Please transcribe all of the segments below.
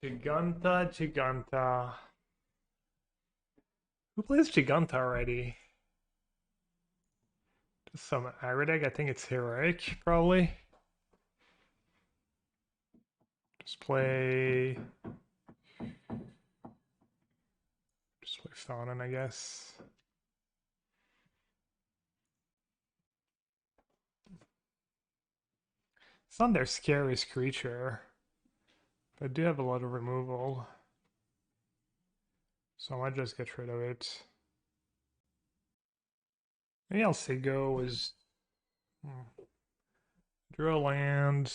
Giganta, Giganta. Who plays Giganta already? Just some aggro deck. I think it's heroic, probably. Just play. Just play Fountain, I guess. It's not their scariest creature, but I do have a lot of removal. So I might just get rid of it. Maybe I'll say go is draw a land.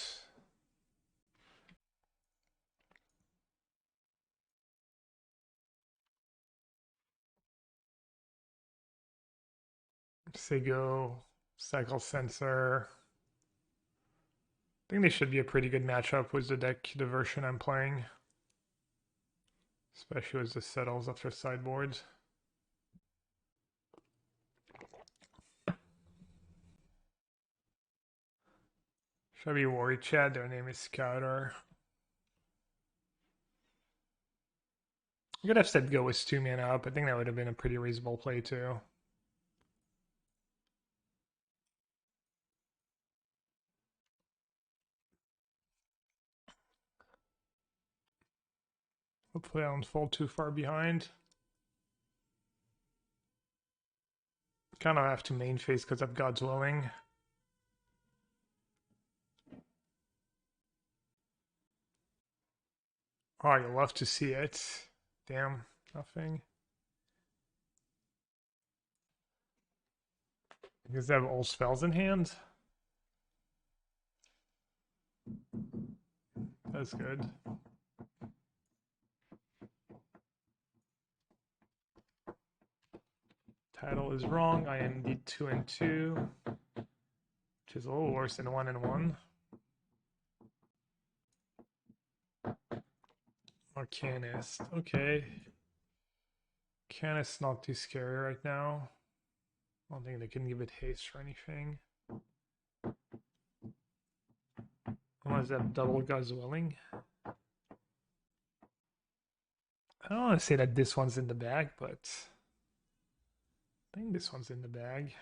Say go, cycle sensor. I think they should be a pretty good matchup with the deck, the version I'm playing. Especially as this settles after sideboard. Should I be worried, Chad? Their name is Scouter. I could have said go with 2 mana up. I think that would have been a pretty reasonable play too. Hopefully I don't fall too far behind. Kind of have to main phase because of God's Willing. Oh, you love to see it. Damn, nothing. Because they have all spells in hand. That's good. Title is wrong. I am indeed 2 and 2, which is a little worse than 1 and 1. Arcanist. Okay. Arcanist not too scary right now. I don't think they can give it haste or anything. Unless they have double God's Willing. I don't want to say that this one's in the bag, but I think this one's in the bag.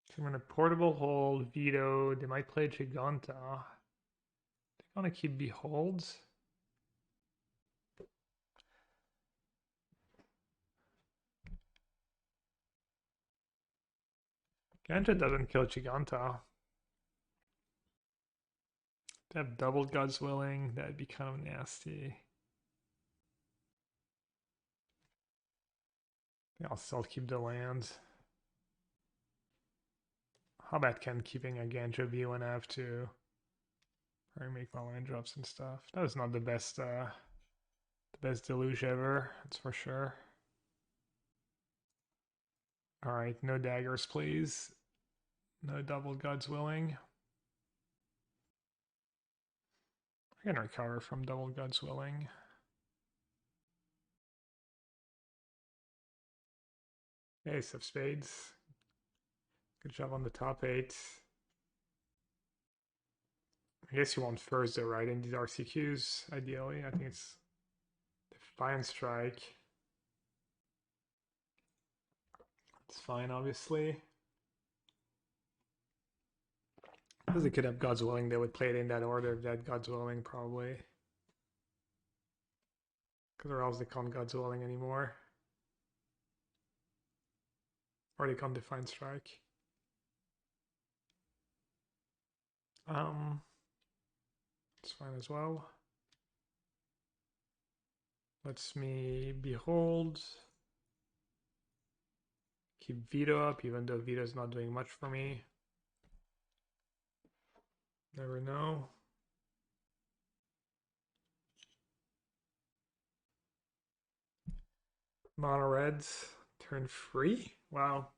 So I'm going to portable hold, veto. They might play Giganta. They want to keep Behold. Ganja doesn't kill Giganta. To have double God's Willing, that'd be kind of nasty. I'll still keep the land. How about Ken keeping a Ganja be when I have to? Or make my land drops and stuff. That was not the best deluge ever, that's for sure. Alright, no daggers, please. No double God's Willing. I can recover from double God's Willing. Ace of Spades. Good job on the top 8. I guess you want first though, right? In these RCQs, ideally. I think it's Defiant Strike. It's fine, obviously. Because they could have God's Willing, they would play it in that order if they had God's Willing, probably. Because or else they can't God's Willing anymore. Or they can't Defiant Strike. It's fine as well. Lets me Behold. Keep Veto up, even though Veto is not doing much for me. Never know. Mono Reds, turn free? Wow.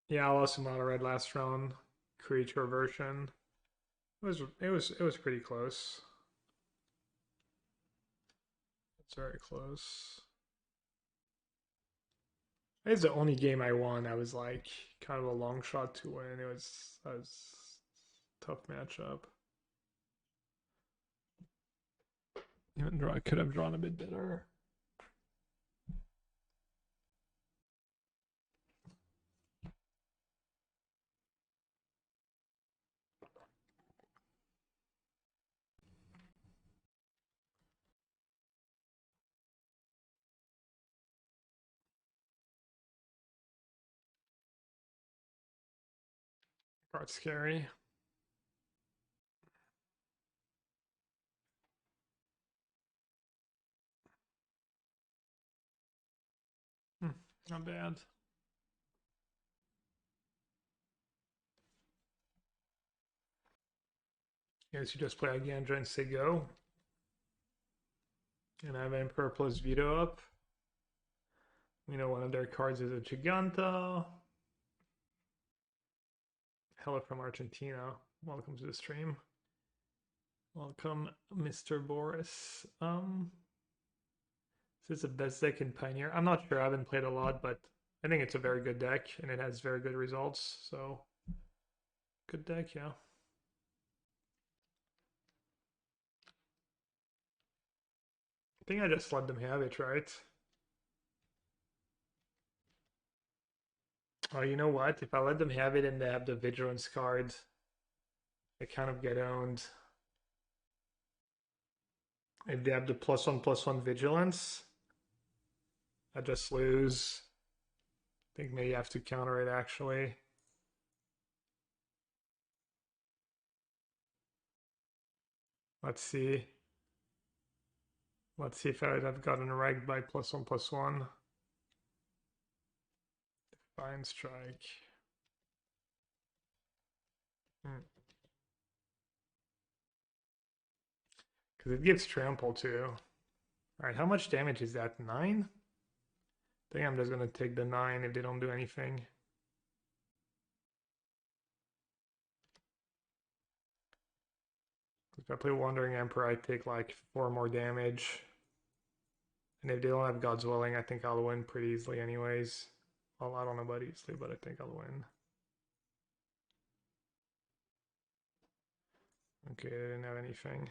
Yeah, I lost a Mono Red last round. Creature version. It was pretty close. It's very close. It's the only game I won. I was like kind of a long shot to win. It was a tough matchup. Even though I could have drawn a bit better. Card's scary. Not bad. Guess you just play Agandra and say go. And I have Emperor plus Veto up. We know one of their cards is a Giganta. Hello from Argentina. Welcome to the stream. Welcome, Mr. Boris. Is this the best deck in Pioneer? I'm not sure. I haven't played a lot, but I think it's a very good deck and it has very good results. So, good deck, yeah. I think I just let them have it, right? Oh, you know what? If I let them have it and they have the Vigilance card, they kind of get owned. If they have the +1/+1 Vigilance, I just lose. I think maybe I have to counter it actually. Let's see. Let's see if I'd have gotten ragged by +1/+1. Fine strike. Because it gives trample too. Alright, how much damage is that? 9? I think I'm just gonna take the 9 if they don't do anything. If I play Wandering Emperor, I take like 4 more damage. And if they don't have God's Willing, I think I'll win pretty easily anyways. Well, I don't know about easily, but I think I'll win. Okay, I didn't have anything.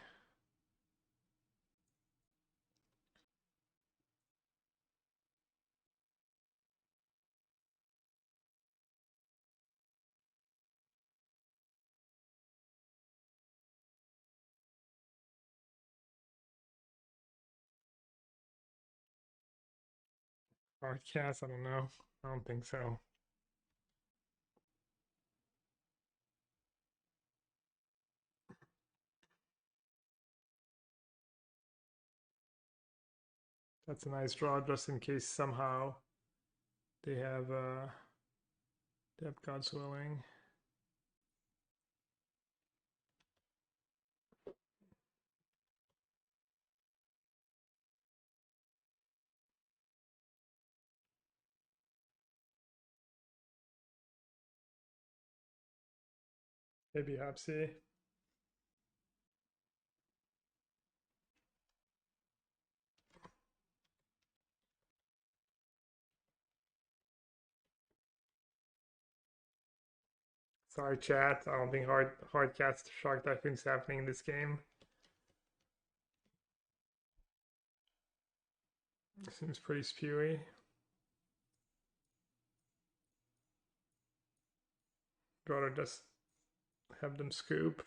Podcast, I don't know. I don't think so. That's a nice draw just in case somehow they have God's Willing. Maybe Hapsy. Sorry, chat. I don't think hard cast Shark Typhoon's happening in this game. Seems pretty spewy. Rather just have them scoop.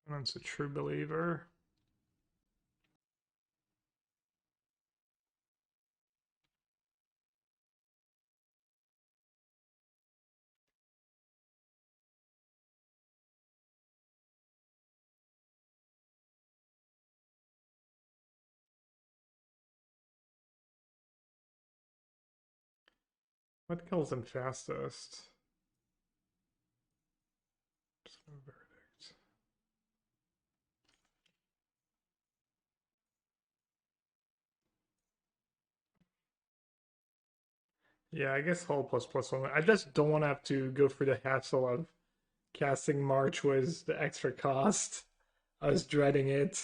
That's a true believer. What kills him fastest? Verdict. Yeah, I guess hull ++1. I just don't want to have to go through the hassle of casting March was the extra cost. I was dreading it.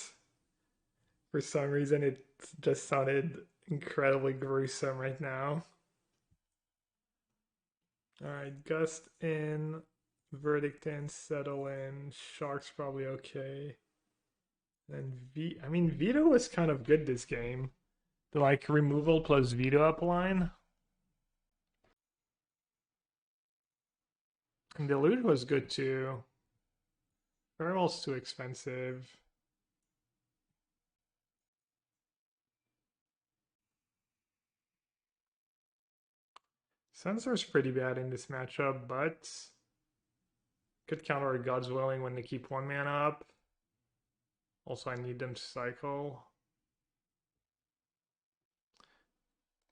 For some reason, it just sounded incredibly gruesome right now. Alright, Gust in, Verdict in, Settle in, Shark's probably okay. And I mean, Veto was kind of good this game. The like removal plus Veto up line. And the loot was good too. Barrel's too expensive. Sensor's pretty bad in this matchup, but could counter a God's Willing when they keep one mana up. Also, I need them to cycle.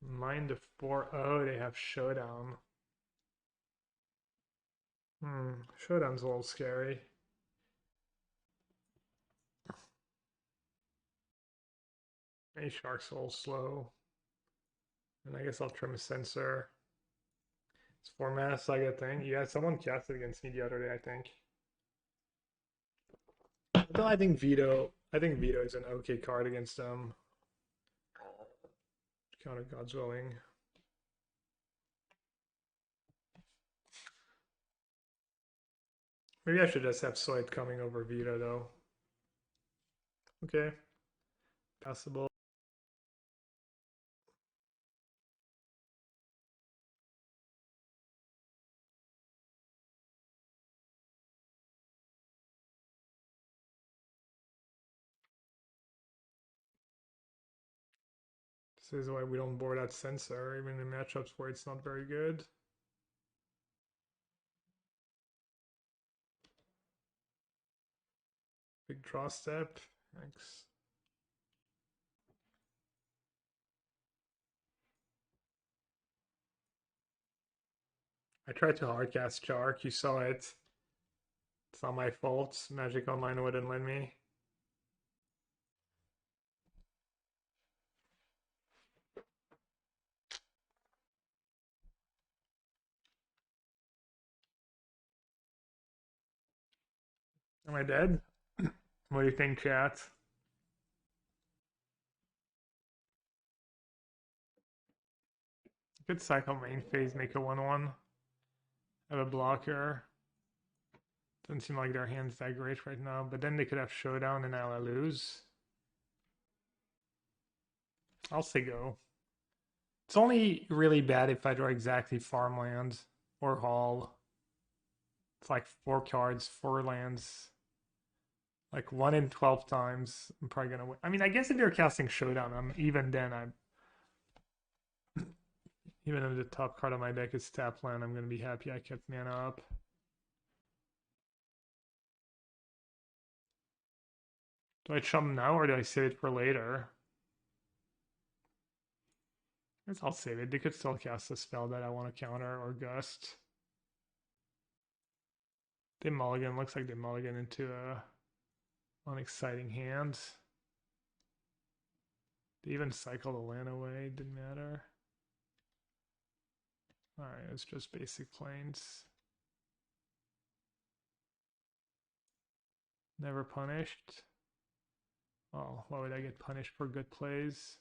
Mind of 4. Oh, they have Showdown. Showdown's a little scary. A Shark's a little slow. And I guess I'll trim a Sensor. It's 4 mana Saga thing. Yeah, someone cast it against me the other day, I think. Though I think Veto is an okay card against them. Counter God's Willing. Maybe I should just have Swipe coming over Veto though. Okay. Passable. This is why we don't board out Sensor, even in matchups where it's not very good. Big draw step. Thanks. I tried to hardcast Shark. You saw it. It's not my fault. Magic Online wouldn't let me. Am I dead? What do you think, chat? Good cycle main phase, make a 1-1. Have a blocker. Doesn't seem like their hand's that great right now, but then they could have Showdown and I'll lose. I'll say go. It's only really bad if I draw exactly Farmland or Hall. It's like 4 cards, 4 lands. Like 1 in 12 times, I'm probably gonna win. I mean, I guess if they're casting Showdown, even then I'm even if the top card of my deck is tap land, I'm gonna be happy I kept mana up. Do I chum now or do I save it for later? I guess I'll save it. They could still cast a spell that I want to counter or gust. They mulligan. Looks like they mulligan into a unexciting hand. They even cycle the land away. Didn't matter. Alright, it's just basic plains. Never punished. Oh, why would I get punished for good plays?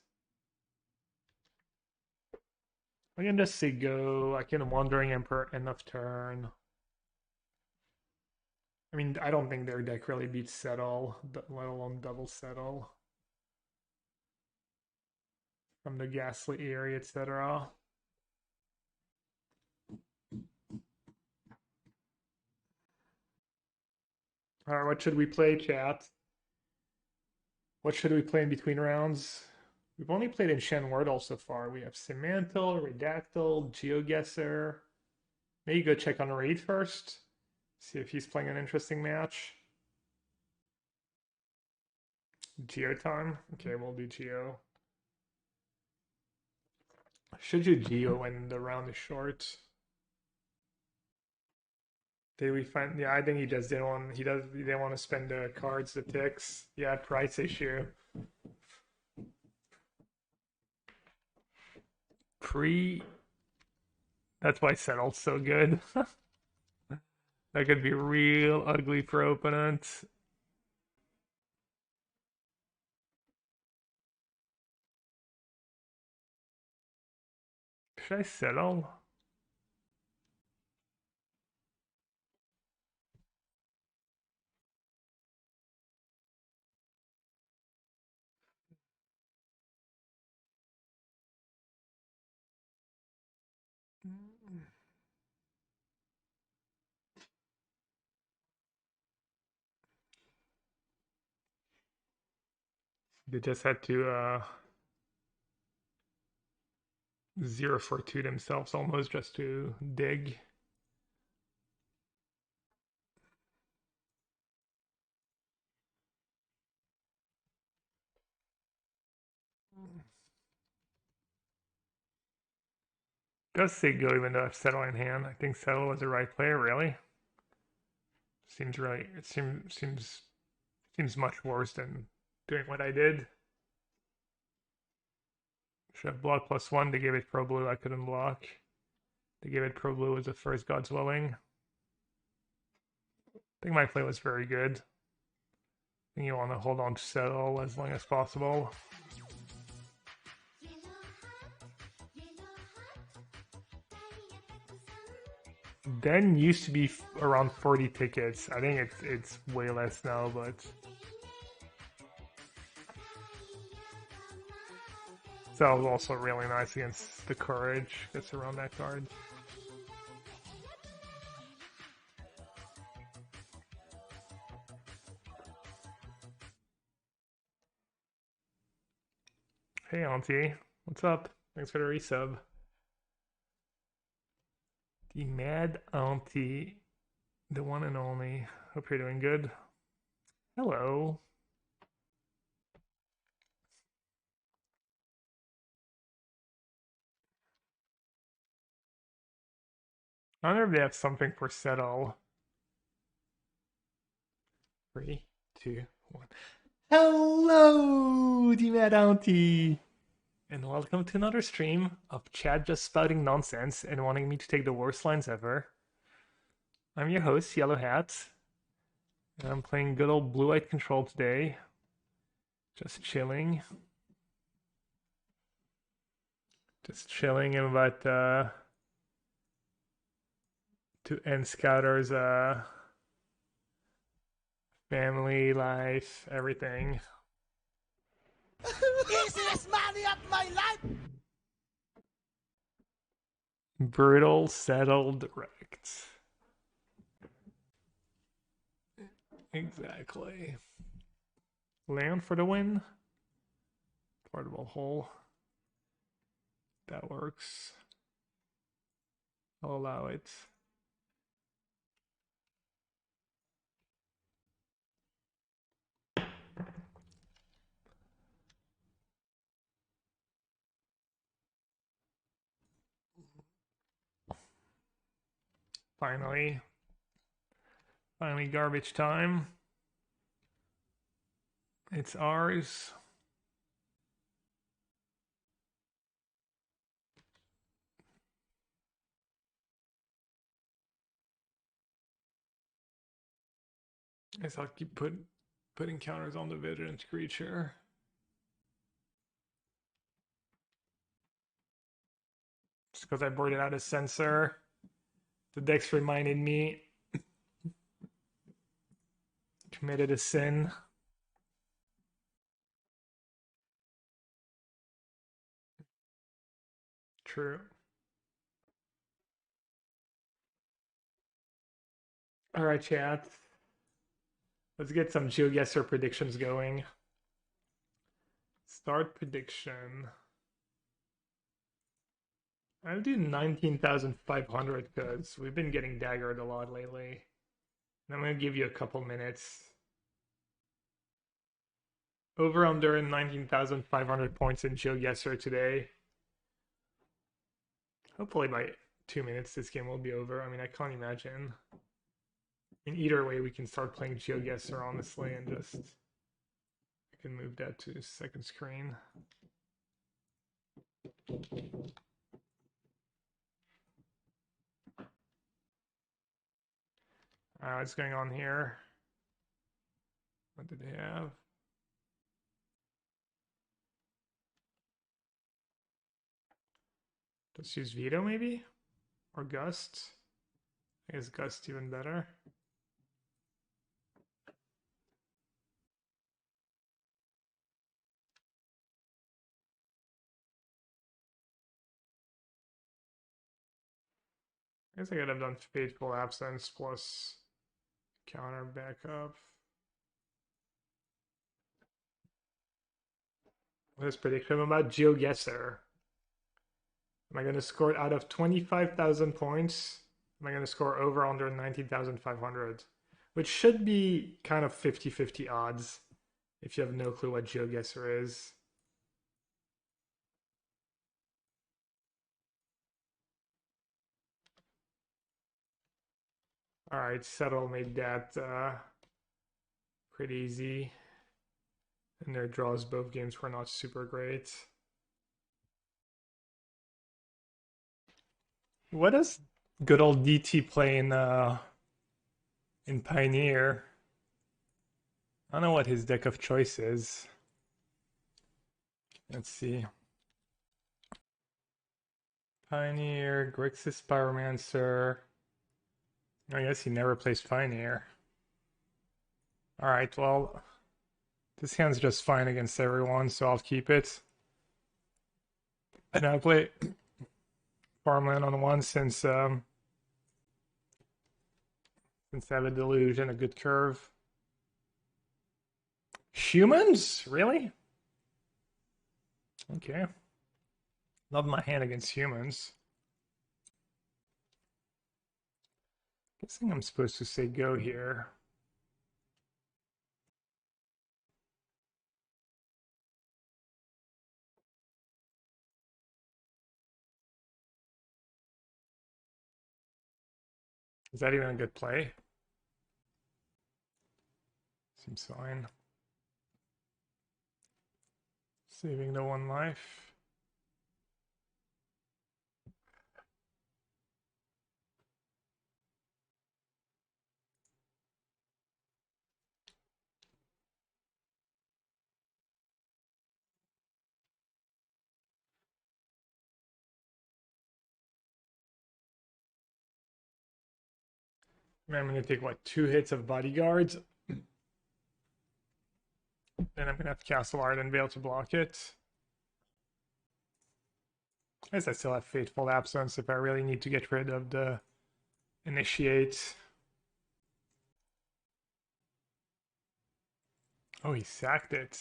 I can just say go. I can Wandering Emperor end of turn. I mean, I don't think their deck really beats Settle, let alone double Settle. From the Ghastly Eerie, etc. Alright, what should we play, chat? What should we play in between rounds? We've only played Enchant Wordle so far. We have Semantle, Redactyl, GeoGuessr. Maybe go check on Raid first. See if he's playing an interesting match. Geo time? Okay, we'll do Geo. Should you Geo when the round is short? Did we find? Yeah, I think he just didn't want. He didn't want to spend the cards, the ticks. Yeah, price issue. Pre. That's why Settle's so good. That could be real ugly for opponents. Should I settle? They just had to 0 for 2 themselves almost just to dig. Does say go even though I have Settle in hand. I think Settle was the right player, really. Seems really it seems much worse than doing what I did. Should have block +1. They gave it Pro Blue, I couldn't block. They gave it Pro Blue as the first God's Willing. I think my play was very good. I think you want to hold on to Settle as long as possible. Den used to be around 40 tickets. I think it's way less now, but that was also really nice against the Courage. Gets around that card. Hey Auntie, what's up? Thanks for the resub. The Mad Auntie, the one and only. Hope you're doing good. Hello. I wonder if they have something for Settle. 3, 2, 1. Hello, the Mad Auntie! And welcome to another stream of Chad just spouting nonsense and wanting me to take the worst lines ever. I'm your host, yellowhat, and I'm playing good old blue-white control today. Just chilling. Just chilling and about to end Scouter's family life, everything. Easiest money of my life! Brutal, settled, direct. Exactly. Land for the win. Portable hole. That works. I'll allow it. Finally. Finally garbage time. It's ours. I guess I'll keep putting counters on the Vigilance creature. Just because I boarded out a sensor. The deck's reminded me. Committed a sin. True. Alright, chat. Let's get some GeoGuessr predictions going. Start prediction. I'll do 19,500 because we've been getting daggered a lot lately. And I'm going to give you a couple minutes. Over under 19,500 points in GeoGuessr today. Hopefully by 2 minutes this game will be over. I mean, I can't imagine. In either way, we can start playing GeoGuessr honestly and just I can move that to second screen. What's going on here? What did they have? Let's use Veto maybe? Or Gust? I guess Gust even better. I guess I could have done Fateful Absence plus counter backup. What is prediction about GeoGuessr? Am I going to score it out of 25,000 points? Am I going to score over under 19,500? Which should be kind of 50-50 odds if you have no clue what GeoGuessr is. All right, Settle made that pretty easy. And their draws both games were not super great. What does good old DT play in Pioneer? I don't know what his deck of choice is. Let's see. Pioneer, Grixis Pyromancer. I guess he never plays Pioneer. Alright, well, this hand's just fine against everyone, so I'll keep it. And I play Farmland on one since I have a deluge and a good curve. Humans? Really? Okay. Love my hand against humans. Guessing I'm supposed to say go here. Is that even a good play? Seems fine. Saving the one life. I'm going to take, what, 2 hits of bodyguards? Then I'm going to have Castle Art and Veil to block it. I guess I still have Fateful Absence if I really need to get rid of the Initiate. Oh, he sacked it.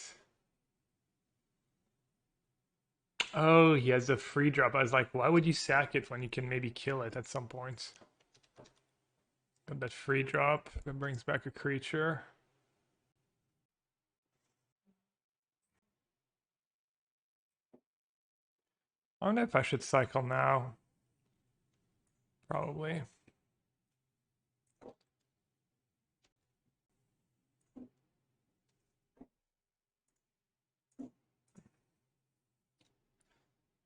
Oh, he has a free drop. I was like, why would you sack it when you can maybe kill it at some point? Got that free drop that brings back a creature. I don't know if I should cycle now. Probably.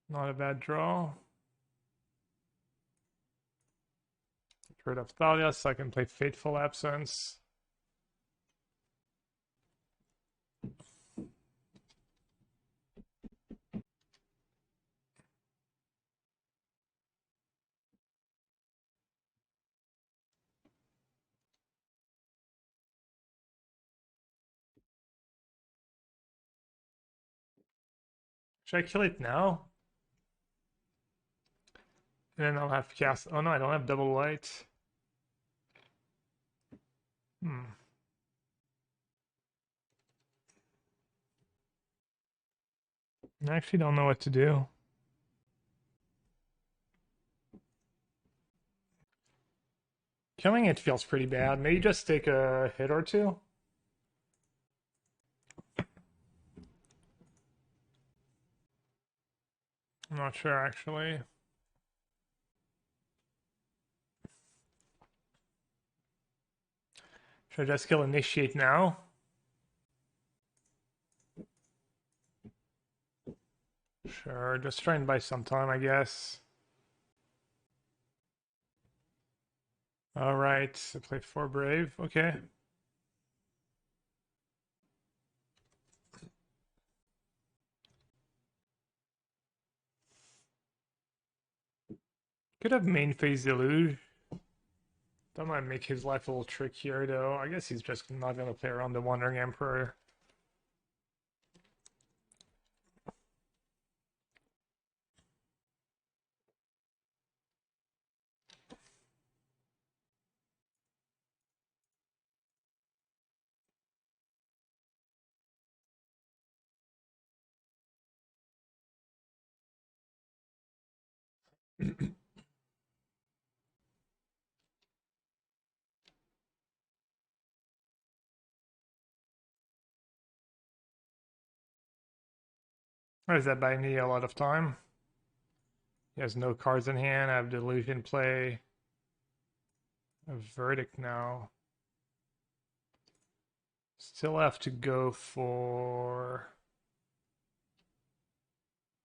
Not a bad draw. Get rid of Thalia so I can play Fateful Absence. Should I kill it now? And then I'll have to cast. Oh no, I don't have double white. I actually don't know what to do. Killing it feels pretty bad. Maybe just take a hit or two. I'm not sure actually. Should I just kill initiate now? Sure, just try and buy some time, I guess. Alright, I play 4 Brave, okay. Could have main phase Deluge. That might make his life a little trickier, though. I guess he's just not going to play around the Wandering Emperor. Why does that buy me a lot of time? He has no cards in hand. I have Delusion play. A Verdict now. Still have to go for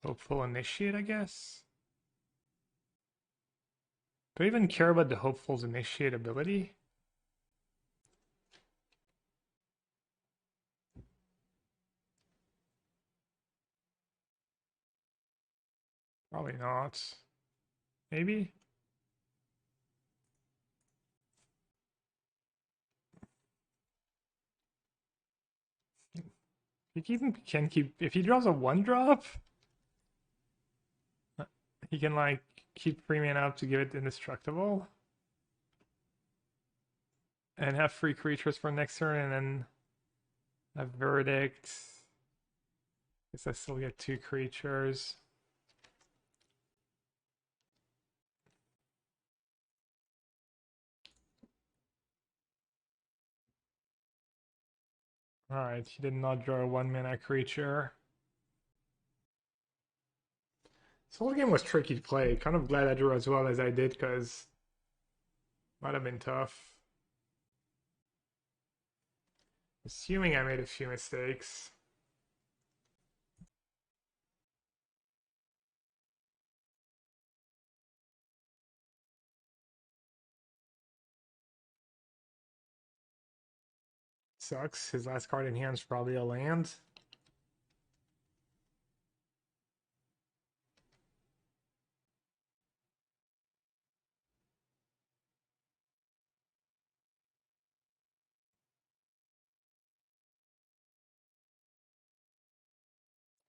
Hopeful Initiate, I guess. Do I even care about the Hopeful's Initiate ability? Probably not. Maybe? He can keep, if he draws a 1-drop, he can like keep 3 mana up to give it indestructible. And have 3 creatures for next turn and then a Verdict. Guess I still get 2 creatures. Alright, he did not draw a 1-mana creature. This whole game was tricky to play. Kind of glad I drew as well as I did, because might have been tough. Assuming I made a few mistakes. Sucks. His last card in hand is probably a land.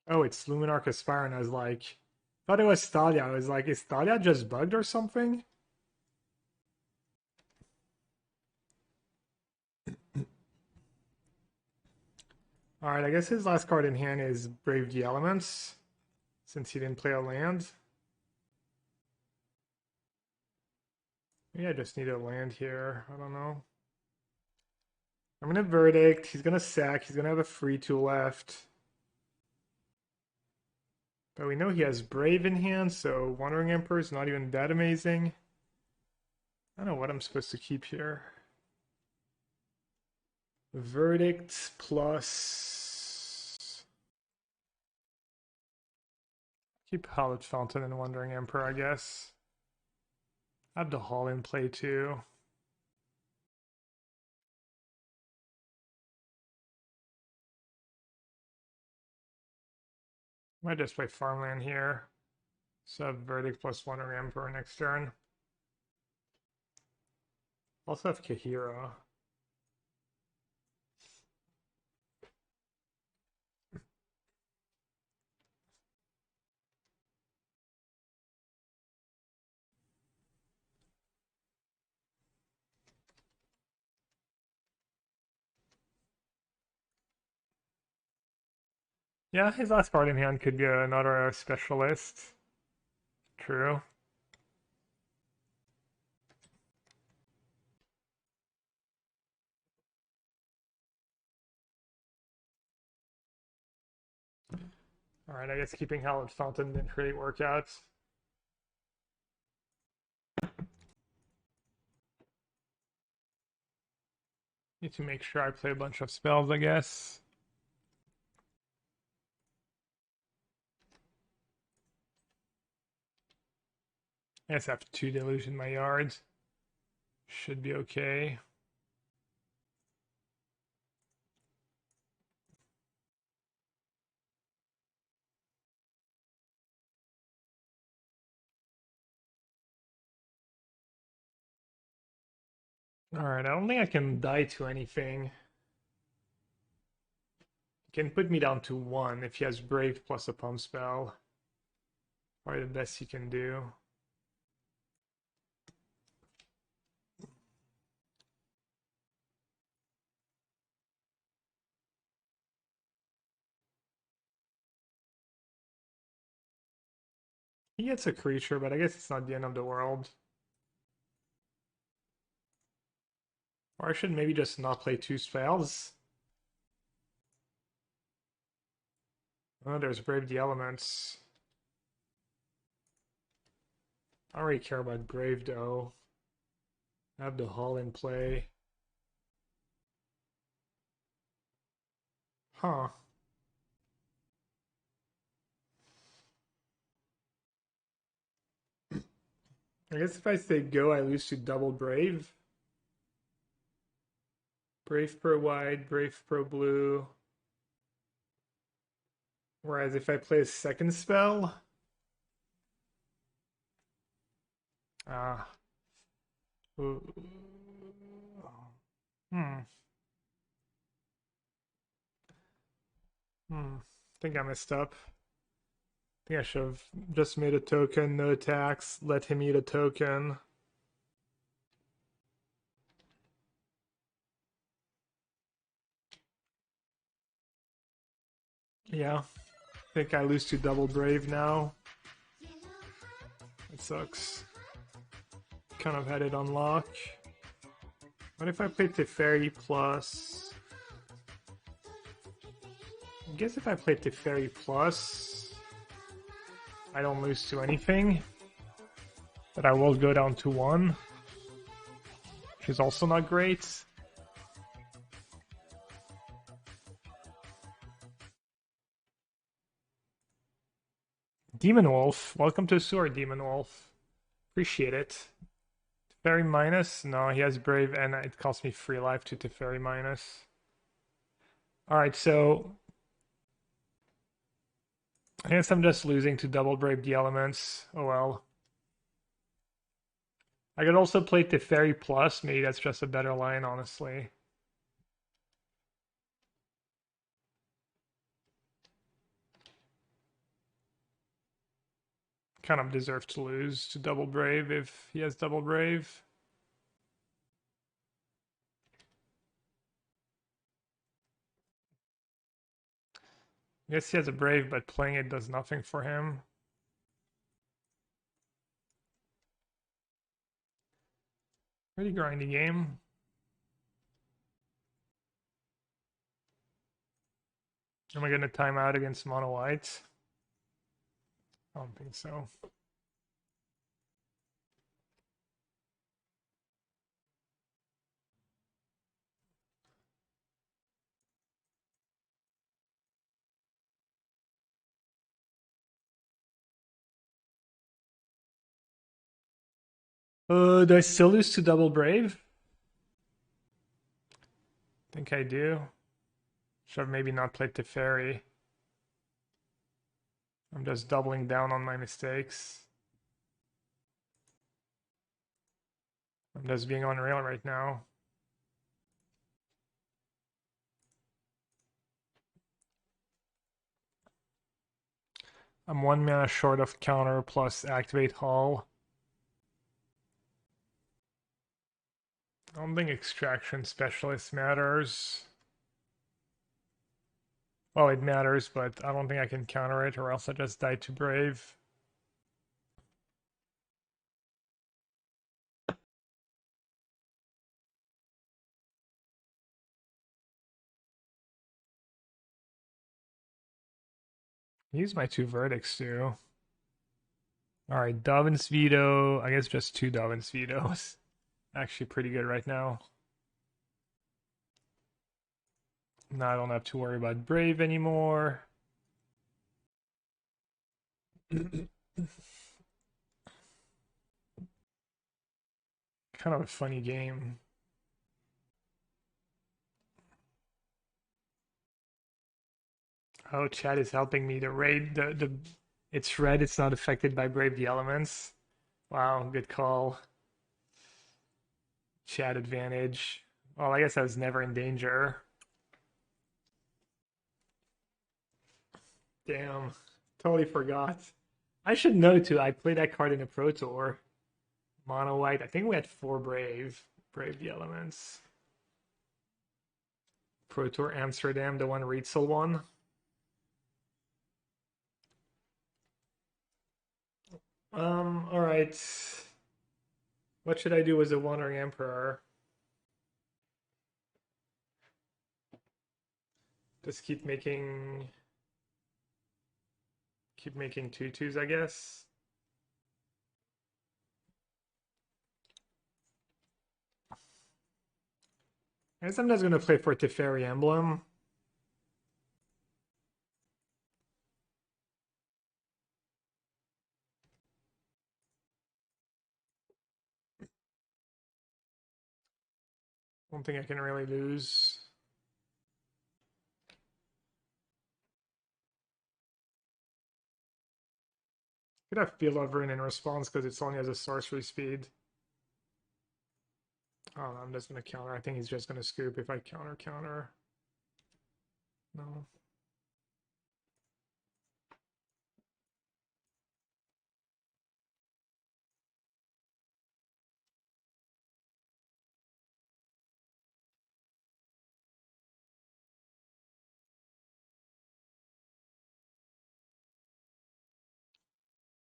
Oh, it's Luminarch Aspire, and I was like, thought it was Thalia. I was like, is Thalia just bugged or something? Alright, I guess his last card in hand is Brave the Elements, since he didn't play a land. Maybe I just need a land here. I don't know. I'm gonna Verdict. He's gonna sack. He's gonna have a free 2 left. But we know he has Brave in hand, so Wandering Emperor is not even that amazing. I don't know what I'm supposed to keep here. Verdict plus... Keep Hallowed Fountain and Wandering Emperor, I guess. I have the Hall in play too. Might just play Farmland here. So Verdict plus Wandering Emperor next turn. Also have Kahira. Yeah, his last card in hand could be another specialist. True. Alright, I guess keeping Hallowed Fountain didn't really work out. Need to make sure I play a bunch of spells, I guess. I guess I have 2 deluge in my yard. Should be okay. Alright, I don't think I can die to anything. He can put me down to 1 if he has Brave plus a pump spell. Probably the best he can do. He gets a creature, but I guess it's not the end of the world. Or I should maybe just not play 2 spells. Oh, there's Brave the Elements. I don't really care about Brave though. I have the Hall in play. Huh. I guess if I say go, I lose to double Brave. Brave pro white, Brave pro blue. Whereas if I play a second spell... Ah. Ooh. Hmm. I think I messed up. I think I should have just made a token, no attacks, let him eat a token. Yeah. I think I lose to double Brave now. It sucks. Kind of had it on lock. What if I play Teferi plus... I guess if I play Teferi plus... I don't lose to anything. But I will go down to 1. Which is also not great. Demon Wolf. Welcome to Sword, Demon Wolf. Appreciate it. Teferi minus? No, he has Brave and it costs me 3 life to Teferi minus. Alright, so... I guess I'm just losing to double Brave the Elements. Oh well. I could also play Teferi plus. Maybe that's just a better line, honestly. Kind of deserve to lose to double Brave if he has double Brave. I guess he has a Brave, but playing it does nothing for him. Pretty grindy game. Am I going to time out against mono white? I don't think so. Do I still lose to double Brave? I think I do. Should have maybe not played Teferi. I'm just doubling down on my mistakes. I'm just being unreal right now. I'm 1 mana short of counter plus activate Hall. I don't think Extraction Specialist matters. Well, it matters, but I don't think I can counter it, or else I just die to Brave. Use my 2 verdicts too. Alright, Dovin's Veto. I guess just 2 Dovin's Vetoes. Actually pretty good right now. Now I don't have to worry about Brave anymore. Kind of a funny game. Oh, chat is helping me. The raid, the it's red. It's not affected by Brave the Elements. Wow, good call. Chat advantage. Well, I guess I was never in danger. Damn, totally forgot. I should know too. I played that card in a Pro Tour. Mono white. I think we had 4 Brave. Brave the Elements. Pro Tour Amsterdam, the one Rietzel won. All right. What should I do as a Wandering Emperor? Just keep making tutus, I guess. I guess I'm just gonna play for Teferi Emblem. Don't think I can really lose. Could have Field of Ruin in response because it's only has a sorcery speed. Oh, no, I'm just gonna counter. I think he's just gonna scoop if I counter. No.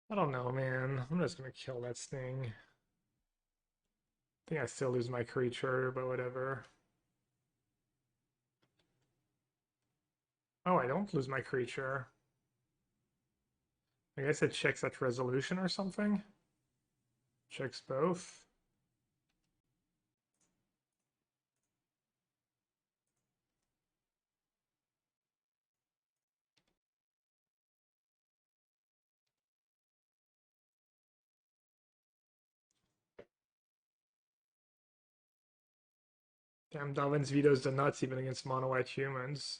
I don't know, man. I'm just gonna kill that Sting. I think I still lose my creature, but whatever. Oh, I don't lose my creature. I guess it checks at resolution or something. Checks both. Damn, Darwin's vetoes the nuts even against mono white humans.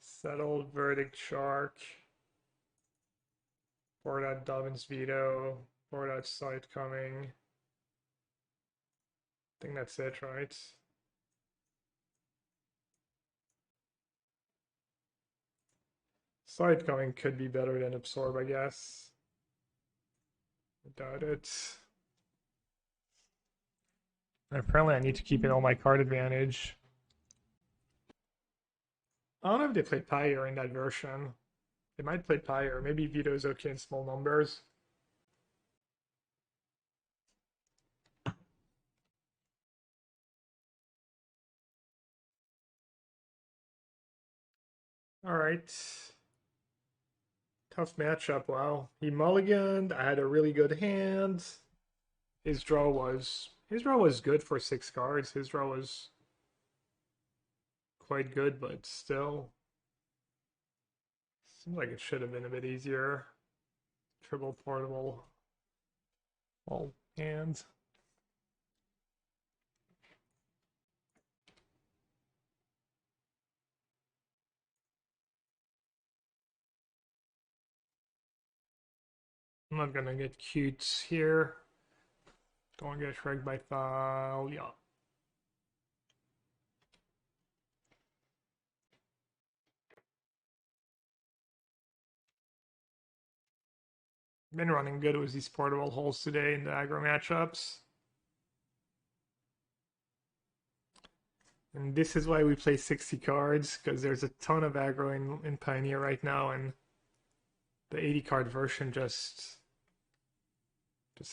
Settled verdict shark. For that Darwin's veto. For that side coming. I think that's it, right? Side coming could be better than absorb, I guess. I doubt it. Apparently I need to keep in all my card advantage. I don't know if they play Pyre in that version. They might play Pyre. Maybe Veto is okay in small numbers. All right. Tough matchup. Wow. He mulliganed. I had a really good hand. His draw was good for 6 cards. His draw was quite good, but still seems like it should have been a bit easier. Triple portable. All hands. I'm not gonna get cute here. Don't get wrecked by Thalia. Been running good with these portable holes today in the aggro matchups. And this is why we play 60 cards, because there's a ton of aggro in Pioneer right now, and the 80 card version just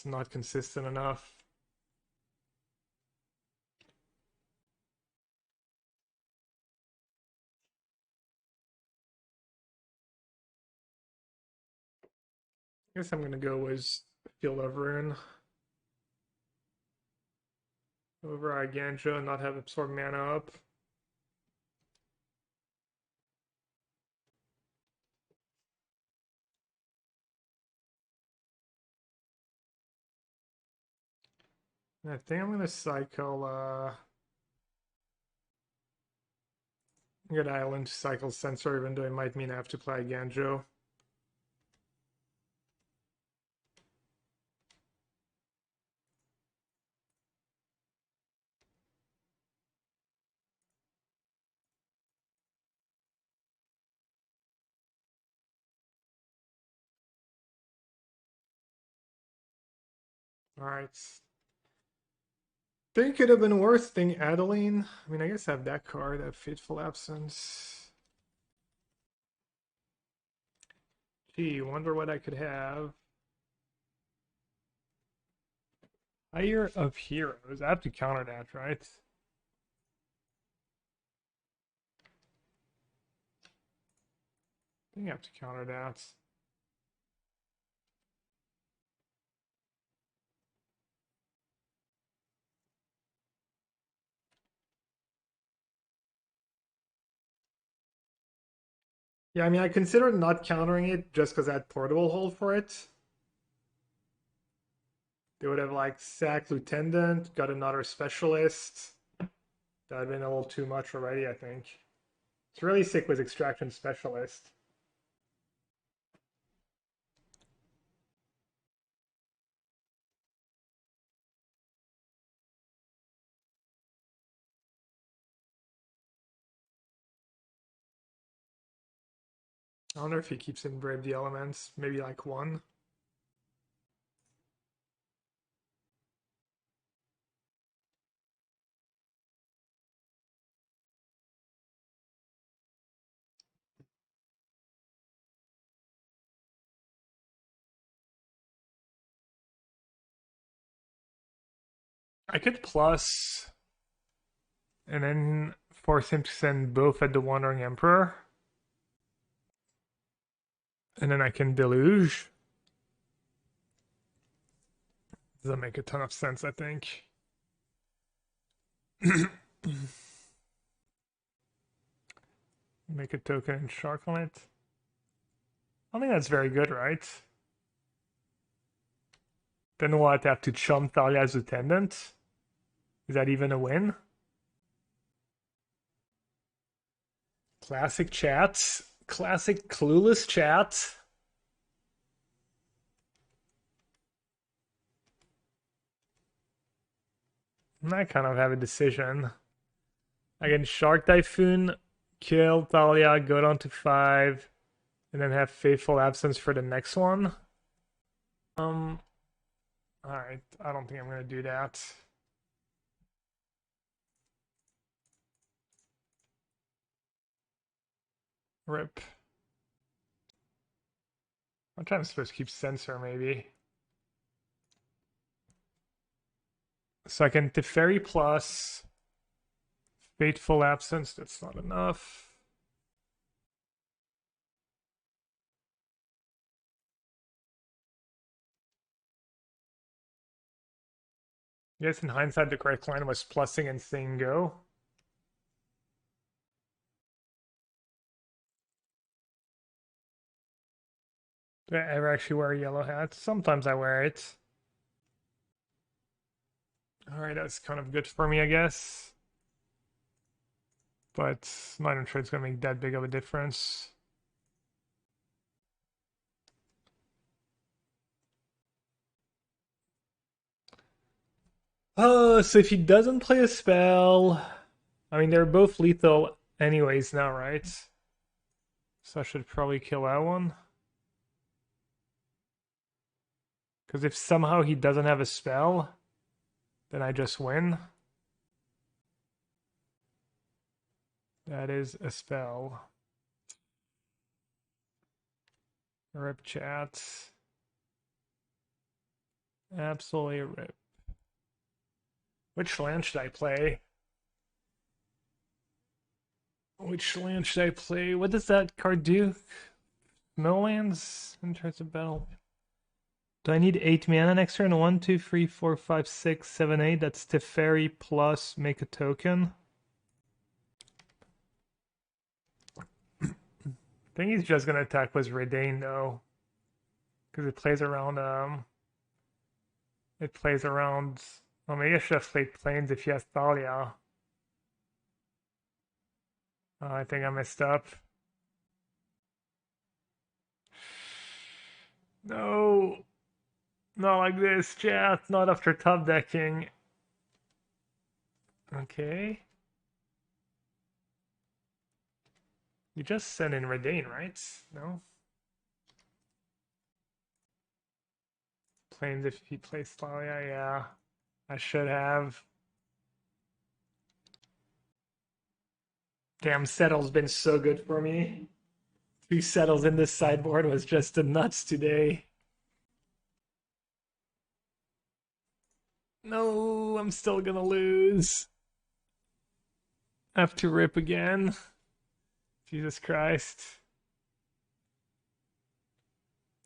not consistent enough. I guess I'm gonna go with Field of Ruin. over Ganja and not have absorb mana up. I think I'm gonna cycle get Island cycle Sensor, even though it might mean I have to play Ganjo. Alright. Think it could have been worse. Think Adeline. I mean, I guess I have that card, I have Fateful Absence. Gee, wonder what I could have. Higher of Heroes. I have to counter that, right? I think I have to counter that. Yeah, I mean, I considered not countering it just because I had Portable Hold for it. They would have like sacked Lieutenant, got another Specialist. That would have been a little too much already, I think. It's really sick with Extraction Specialist. I wonder if he keeps in Brave the Elements, maybe like one. I could plus and then force him to send both at the Wandering Emperor. And then I can Deluge. Doesn't make a ton of sense, I think. Make a token and shark on it. I think that's very good, right? Then we'll have to chump Thalia's Attendant. Is that even a win? Classic chat. Classic clueless chat. I kind of have a decision. I can Shark Typhoon, kill Thalia, go down to 5, and then have Faithful Absence for the next one. Alright, I don't think I'm gonna do that. Rip. I'm trying to supposed to keep Censor, maybe. So I can Teferi plus Fateful Absence, that's not enough. I guess in hindsight, the correct line was plussing and saying go. Do I ever actually wear a yellow hat? Sometimes I wear it. Alright, that's kind of good for me, I guess. But I'm not even sure it's going to make that big of a difference. Oh, so if he doesn't play a spell... I mean, they're both lethal anyways now, right? So I should probably kill that one. Because if somehow he doesn't have a spell, then I just win. That is a spell. Rip chat. Absolutely rip. Which land should I play? Which land should I play? What does that card do? No lands in terms of battle. Do I need 8 mana next turn? 1, 2, 3, 4, 5, 6, 7, 8. That's Teferi plus make a token. I think he's just gonna attack with Redain though. Because it plays around well, maybe I should have played Plains if he has Thalia. I think I messed up. No. Not like this, chat. Not after top decking. Okay. You just send in Redain, right? No? Plains if he plays Thalia, yeah. I should have. Damn, Settle's been so good for me. 3 Settles in this sideboard was just the nuts today. No, I'm still gonna lose. I have to rip again. Jesus Christ.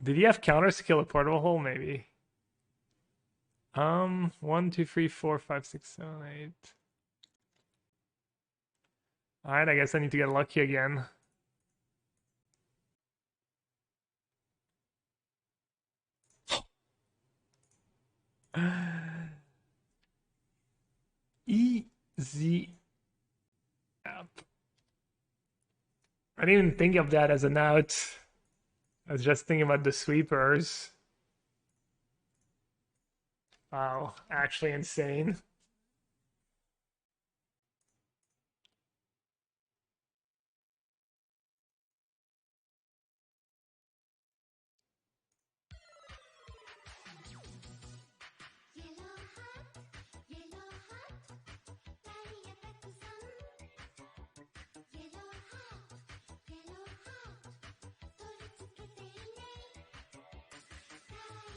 Did he have counters to kill a portable hole? Maybe. 1, 2, 3, 4, 5, 6, 7, 8. Alright, I guess I need to get lucky again. Easy app. I didn't even think of that as an out. I was just thinking about the sweepers. Wow, actually insane.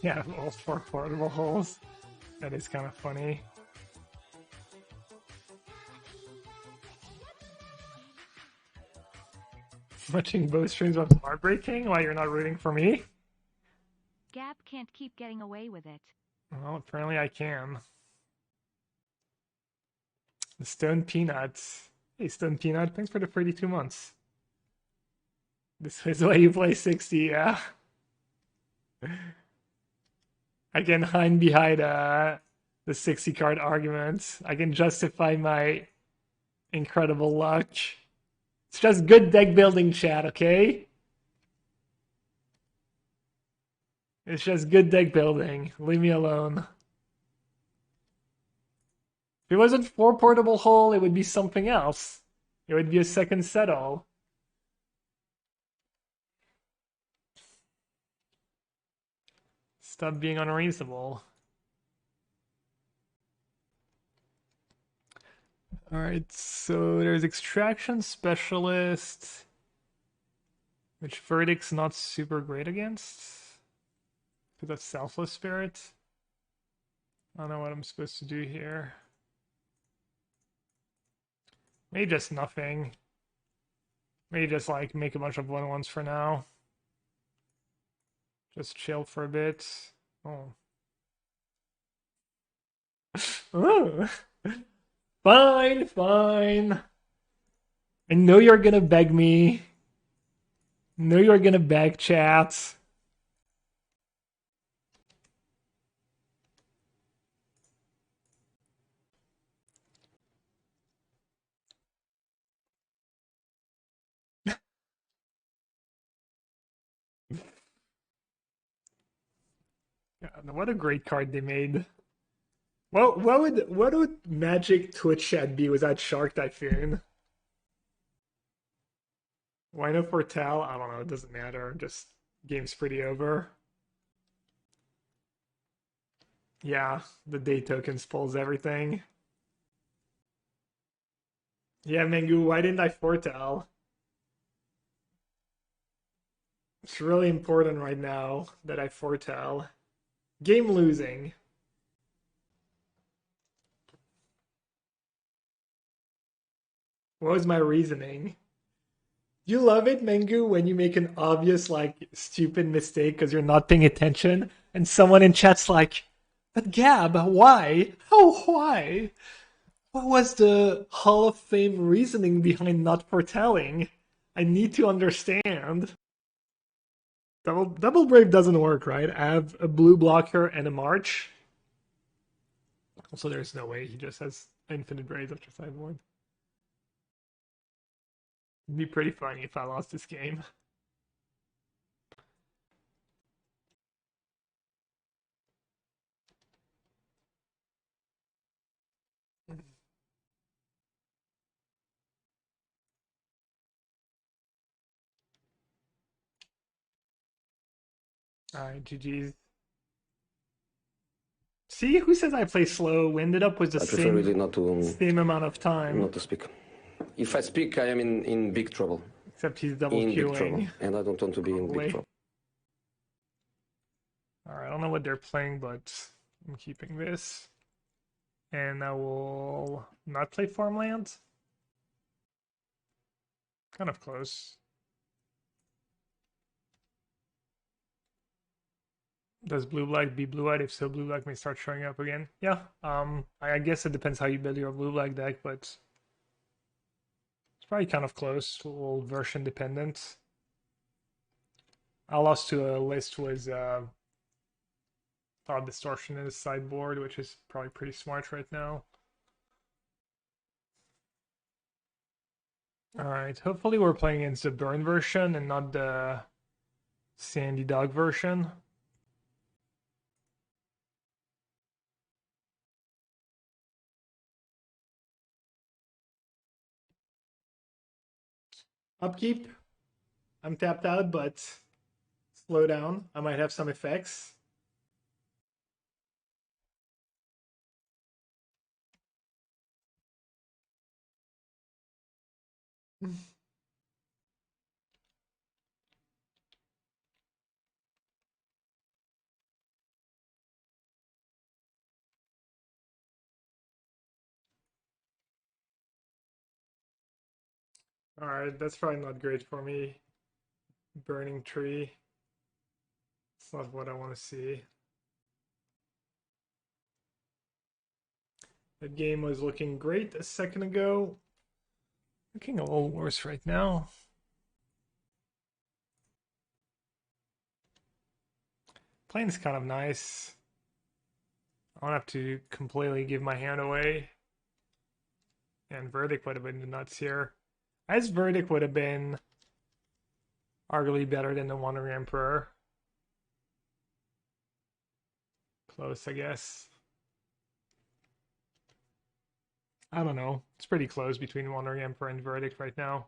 Yeah, all 4 portable holes. That is kind of funny. Watching both streams was heartbreaking while you're not rooting for me? Gab can't keep getting away with it. Well, apparently I can. The Stone Peanuts. Hey, Stone Peanut, thanks for the 32 months. This is why you play 60, yeah. I can hide behind the 60 card argument. I can justify my incredible luck. It's just good deck building, chat, okay? It's just good deck building. Leave me alone. If it wasn't 4 portable hole, it would be something else. It would be a second settle. Stop being unreasonable. Alright, so there's Extraction Specialist, which Verdict's not super great against. Because that's Selfless Spirit. I don't know what I'm supposed to do here. Maybe just nothing. Maybe just like make a bunch of 1/1s for now. Just chill for a bit. Oh. Oh. Fine, fine. I know you're gonna beg me. I know you're gonna beg, chat. God, what a great card they made. What would Magic Twitch chat be without Shark Typhoon? Why no Foretell? I don't know, it doesn't matter. Just game's pretty over. Yeah, the day token spoils everything. Yeah, Mengu, why didn't I Foretell? It's really important right now that I Foretell. Game losing. What was my reasoning? You love it, Mengu, when you make an obvious, like, stupid mistake because you're not paying attention, And someone in chat's like, but Gab, why? Oh, why? What was the Hall of Fame reasoning behind not foretelling? I need to understand. Double Brave doesn't work, right? I have a blue blocker and a March. Also, there's no way he just has infinite Brave after sideboard. It'd be pretty funny if I lost this game. Alright, GG's. See, who says I play slow? We ended up with the I prefer really same amount of time. not to speak. If I speak, I am in big trouble. Except he's double in big queuing. trouble, and I don't want to be in big trouble. Alright, I don't know what they're playing, but I'm keeping this. And I will not play farmland. Kind of close. Does blue-black be blue-white? If so, blue-black may start showing up again. Yeah, I guess it depends how you build your blue-black deck, but it's probably kind of close, a little version dependent. I lost to a list with Thought Distortion in the sideboard, which is probably pretty smart right now. Alright, hopefully we're playing against the burn version and not the Sandy Dog version. Upkeep. I'm tapped out, but slow down. I might have some effects. Alright, that's probably not great for me. Burning tree. It's not what I want to see. That game was looking great a second ago. Looking a little worse right now. Playing's kind of nice. I don't have to completely give my hand away. And Verdict would have been the nuts here. As Verdict would have been arguably better than the Wandering Emperor. Close, I guess. I don't know. It's pretty close between Wandering Emperor and Verdict right now.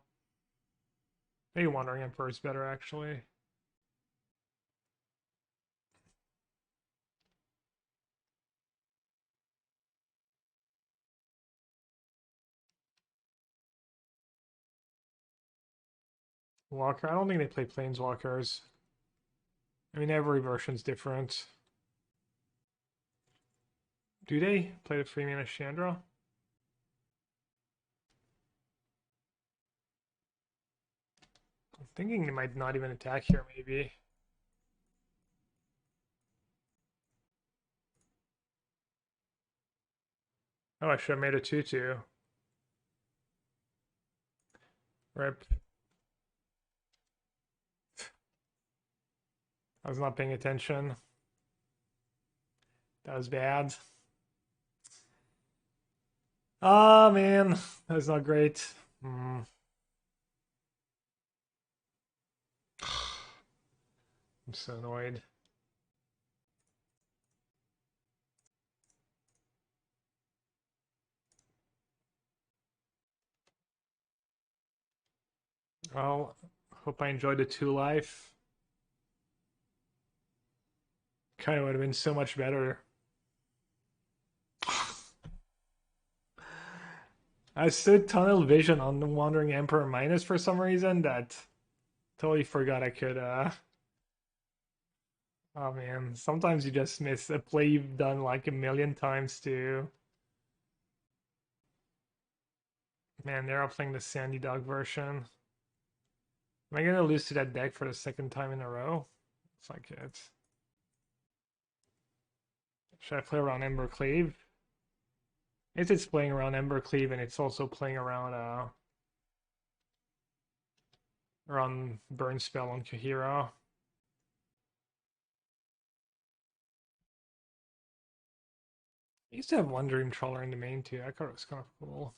Maybe Wandering Emperor is better, actually. Walker. I don't think they play Planeswalkers. I mean, every version's different. Do they play the 3-mana Chandra? I'm thinking they might not even attack here, maybe. Oh, I should have made a 2-2. Rip. I was not paying attention. That was bad. Ah, man. That was not great. I'm so annoyed. Well, hope I enjoyed the 2 life. Kind of would have been so much better. I stood tunnel vision on the Wandering Emperor minus for some reason that totally forgot I could oh man, sometimes you just miss a play you've done like a million times too. Man, they're all playing the Sandy Dog version. Am I gonna lose to that deck for the second time in a row? It's like it. Should I play around Embercleave? It's playing around Embercleave and it's also playing around Burn Spell on Kahira. I used to have Wandering Trawler in the main too. I thought it was kind of cool.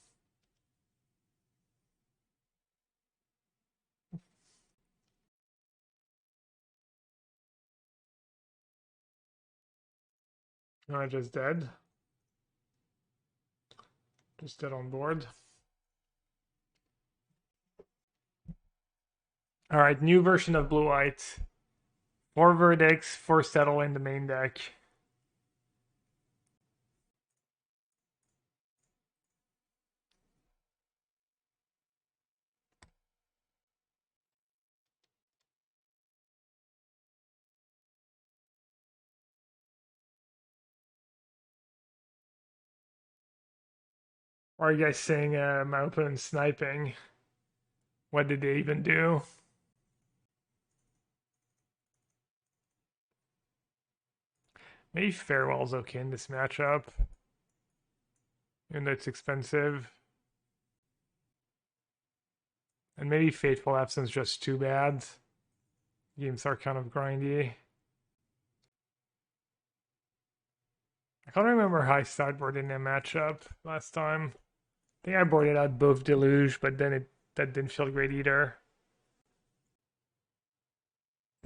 No, I just dead. Just dead on board. Alright, new version of Blue White. 4 verdicts, 4 settle in the main deck. Why are you guys saying my opponent's sniping? What did they even do? Maybe Farewell's okay in this matchup. Even though it's expensive. And maybe Fateful Absence just too bad. Games are kind of grindy. I can't remember how I sideboarded in that matchup last time. I think I boarded out both Deluge, but then that didn't feel great either.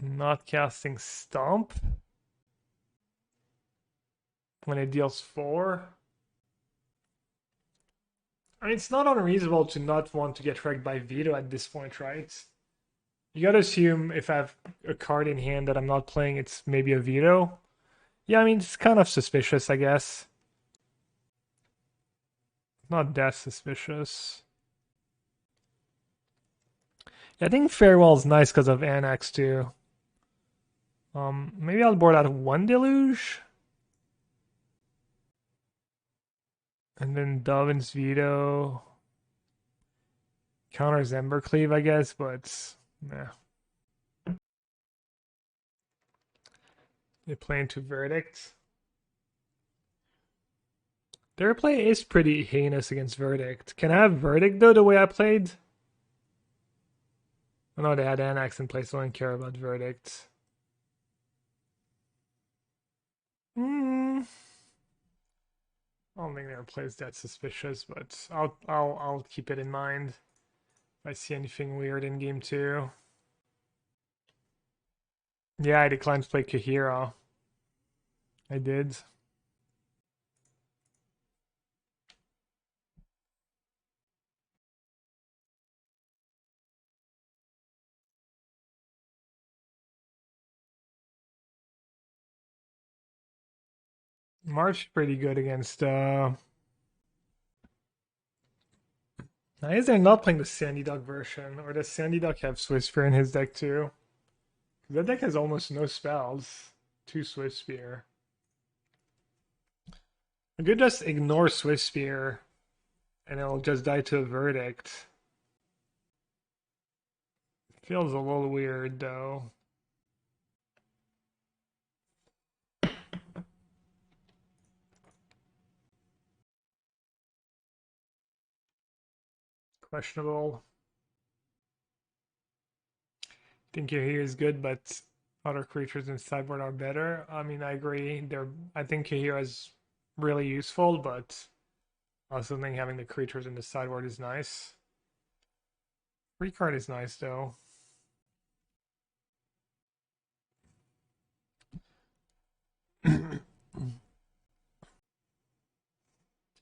Not casting Stomp when it deals 4. I mean, it's not unreasonable to not want to get wrecked by Veto at this point, right? You gotta assume if I have a card in hand that I'm not playing, it's maybe a Veto. Yeah, I mean, it's kind of suspicious, I guess. Not that suspicious. Yeah, I think Farewell's nice because of Annex too. Maybe I'll board out 1 Deluge. And then Dovin's Veto. Counters Embercleave, I guess, but nah. They play into Verdict. Their play is pretty heinous against Verdict. Can I have Verdict though the way I played? I know they had Annex in place, so I don't care about Verdict. I don't think their play is that suspicious, but I'll keep it in mind if I see anything weird in game 2. Yeah, I declined to play Kahira. I did. March pretty good against I guess they're not playing the Sandy Duck version, or does Sandy Duck have Swift Spear in his deck too? That deck has almost no spells. 2 Swift Spear. I could just ignore Swift Spear, and it'll just die to a Verdict. Feels a little weird though. Questionable. Think your here is good, but other creatures in sideboard are better. I mean, I agree. I think here is really useful, but I also think having the creatures in the sideboard is nice. Free card is nice though.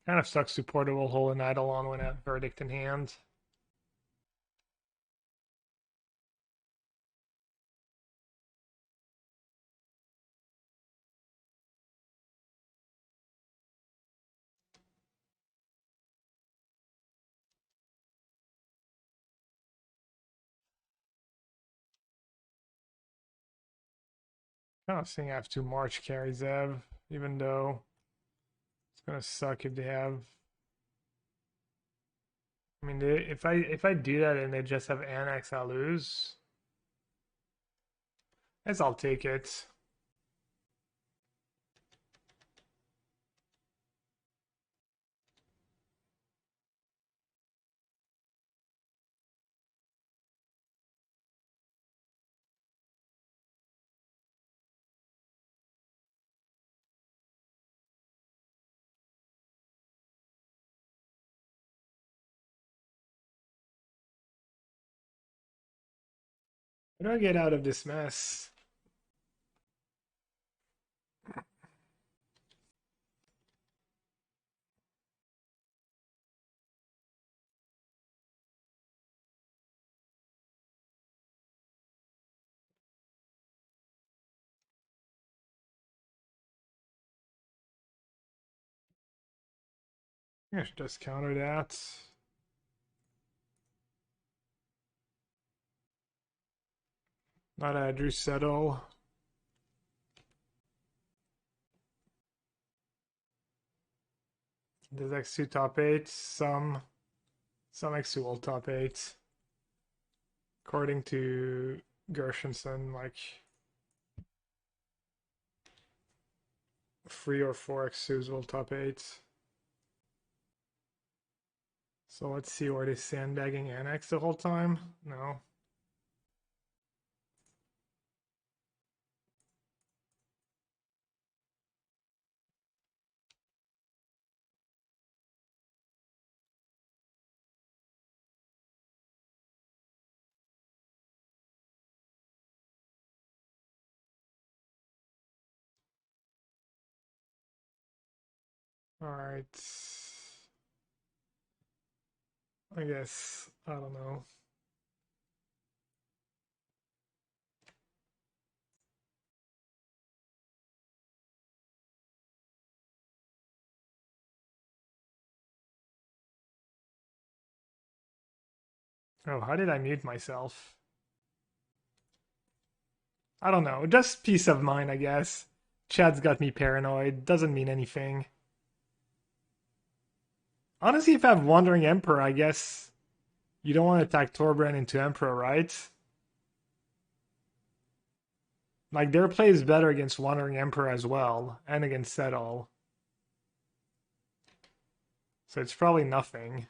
Kind of sucks to Portable Hole and Eidolon when I have Verdict in hand. Kind of seeing I have 2 March carries Ev, even though it's gonna suck if they have. I mean, if I do that and they just have Annex, I'll lose. I guess I'll take it. How do I get out of this mess? I should just counter that. Not a Drew settle. There's X2 top 8, some X2 will top 8. According to Gershenson, like 3 or 4 X2s will top 8. So let's see, were they sandbagging Annex the whole time? No. All right. I guess, I don't know. Oh, how did I mute myself? I don't know. Just peace of mind, I guess. Chad's got me paranoid. Doesn't mean anything. Honestly, if I have Wandering Emperor, I guess you don't want to attack Torbran into Emperor, right? Like, their play is better against Wandering Emperor as well, and against Settle. So it's probably nothing.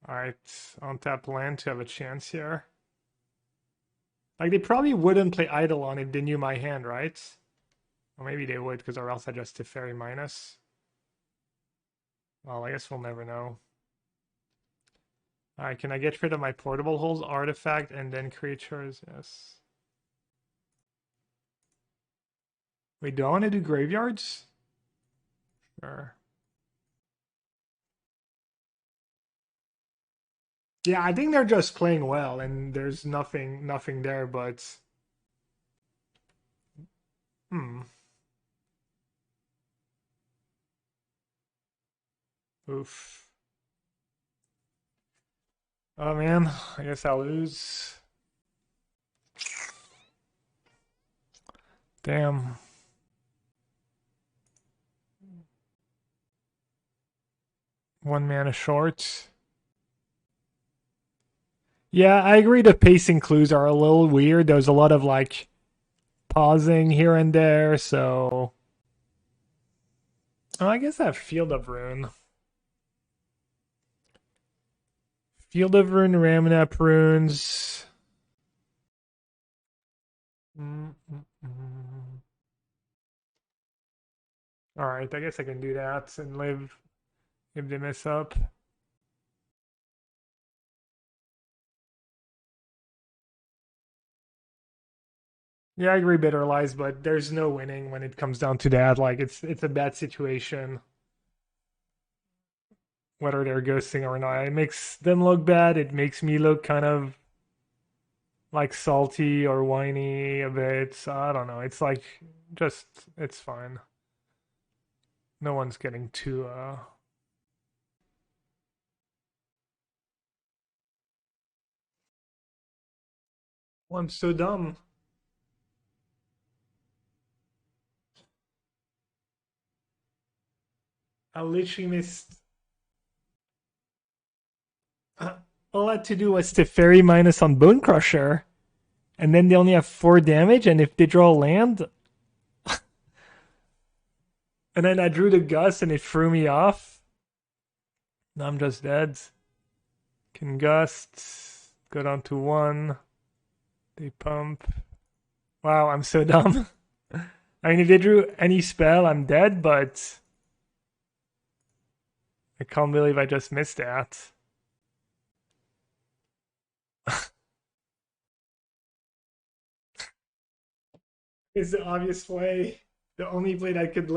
Alright, untap land to have a chance here. Like, they probably wouldn't play Eidolon if they knew my hand, right? Or maybe they would, because or else I just Teferi minus. Well, I guess we'll never know. Alright, can I get rid of my portable holes, artifact, and then creatures? Yes. Wait, do I want to do graveyards? Sure. Yeah, I think they're just playing well, and there's nothing there, but... Oof. Oh man, I guess I'll lose. Damn. One mana short. Yeah, I agree the pacing clues are a little weird. There's a lot of like pausing here and there, so oh, I guess I have Field of Rune. Field of Rune, Ramanap runes. Alright, I guess I can do that and live if they mess up. Yeah, I agree, Bitter Lies, but there's no winning when it comes down to that. Like, it's a bad situation. Whether they're ghosting or not. It makes them look bad. It makes me look kind of like salty or whiny a bit. So I don't know. It's like just it's fine. No one's getting too oh, I'm so dumb. I literally missed all I had to do was Teferi minus on Bone Crusher. And then they only have 4 damage, and if they draw land, and then I drew the Gust and it threw me off. Now I'm just dead. Can Gust. Go down to 1. They pump. Wow, I'm so dumb. I mean, if they drew any spell, I'm dead, but I can't believe I just missed that. is the obvious play. The only play that could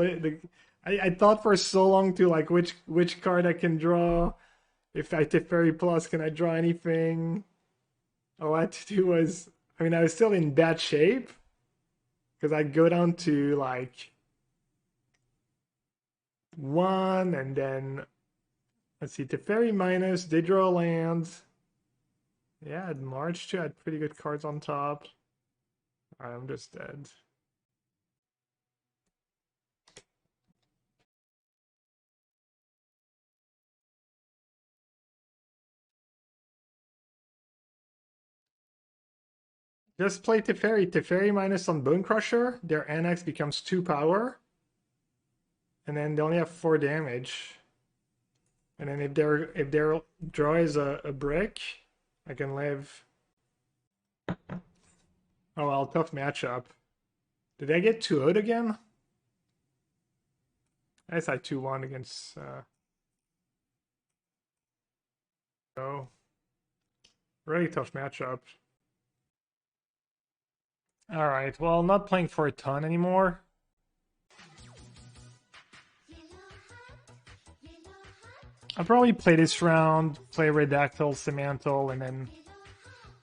I thought for so long too, like which card I can draw. If I Teferi Plus, can I draw anything? All I had to do was, I mean, I was still in bad shape because I'd go down to like one, and then let's see, Teferi minus, they draw lands. Yeah, at March too, I had pretty good cards on top. I'm just dead. Just play Teferi. Teferi minus on Bone Crusher. Their NX becomes 2 power. And then they only have 4 damage. And then if their draw is a brick, I can live. Oh well, tough matchup. Did I get 2-0'd again? I guess I 2-1 against oh. Really tough matchup. Alright, well, not playing for a ton anymore. I'll probably play this round, play Redactyl, Semantle, and then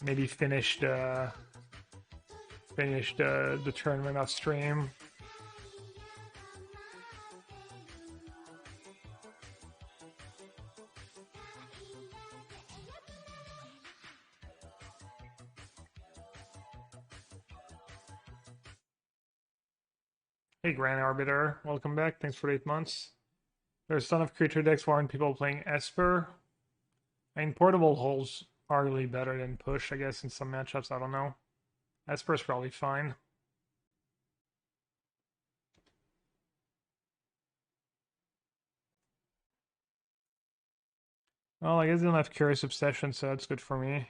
maybe finish the tournament off stream. Hey Grand Arbiter, welcome back. Thanks for 8 months. There's a ton of creature decks warrant people playing Esper. I mean, portable holes are really better than push, I guess, in some matchups. I don't know. Esper's probably fine. Well, I guess they don't have Curious Obsession, so that's good for me.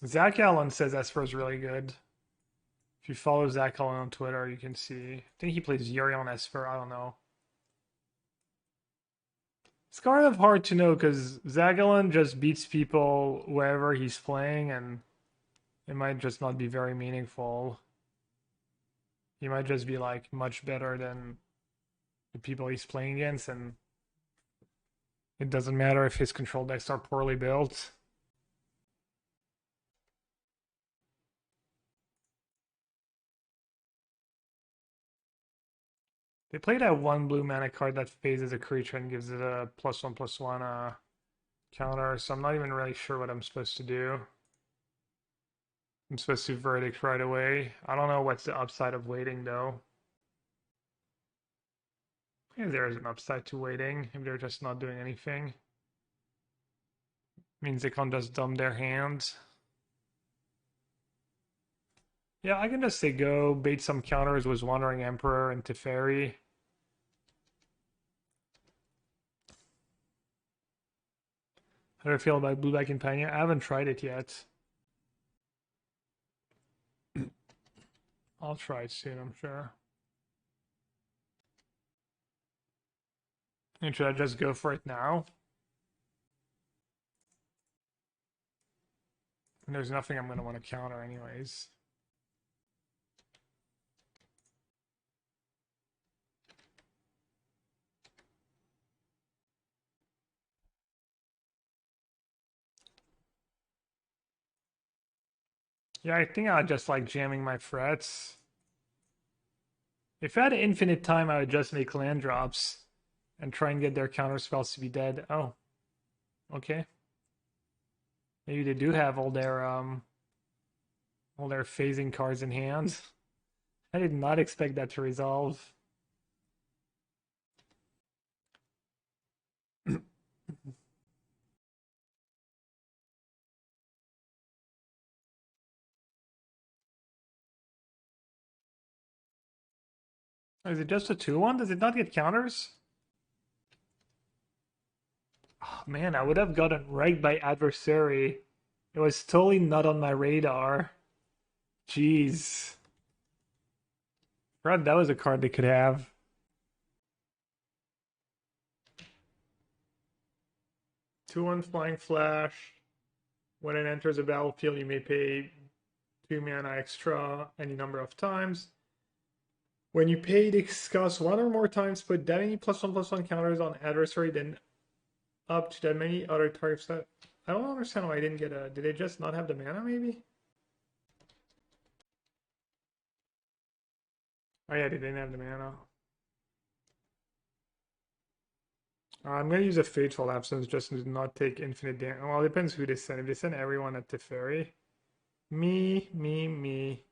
Zach Allen says Esper is really good. If you follow Zach Allen on Twitter, you can see. I think he plays Yuri on Esper. I don't know. It's kind of hard to know because Zach Allen just beats people wherever he's playing, and it might just not be very meaningful. He might just be like much better than the people he's playing against, and it doesn't matter if his control decks are poorly built. They play that one blue mana card that phases a creature and gives it a +1/+1 counter, so I'm not even really sure what I'm supposed to do. I'm supposed to verdict right away. I don't know what's the upside of waiting though. Maybe there is an upside to waiting if they're just not doing anything. Means they can't just dump their hands. Yeah, I can just say go, bait some counters with Wandering Emperor and Teferi. How do I feel about Blue Black Companion? I haven't tried it yet. I'll try it soon, I'm sure. And should I just go for it now? And there's nothing I'm going to want to counter anyways. Yeah, I think I just like jamming my frets. If I had infinite time, I would just make land drops and try and get their counter spells to be dead. Oh, okay. Maybe they do have all their phasing cards in hand. I did not expect that to resolve. Is it just a 2/1? Does it not get counters? Oh, man, I would have gotten right by adversary. It was totally not on my radar. Jeez. Forgot that was a card they could have. Two-one Flying Flash. When it enters a battlefield, you may pay 2 mana extra any number of times. When you pay this cost one or more times, put that many +1/+1 counters on adversary, then up to that many other targets that. I don't understand why I didn't get a. Did they just not have the mana, maybe? Oh, yeah, they didn't have the mana. I'm going to use a Fateful Absence just to not take infinite damage. Well, it depends who they send. If they send everyone at Teferi. Me.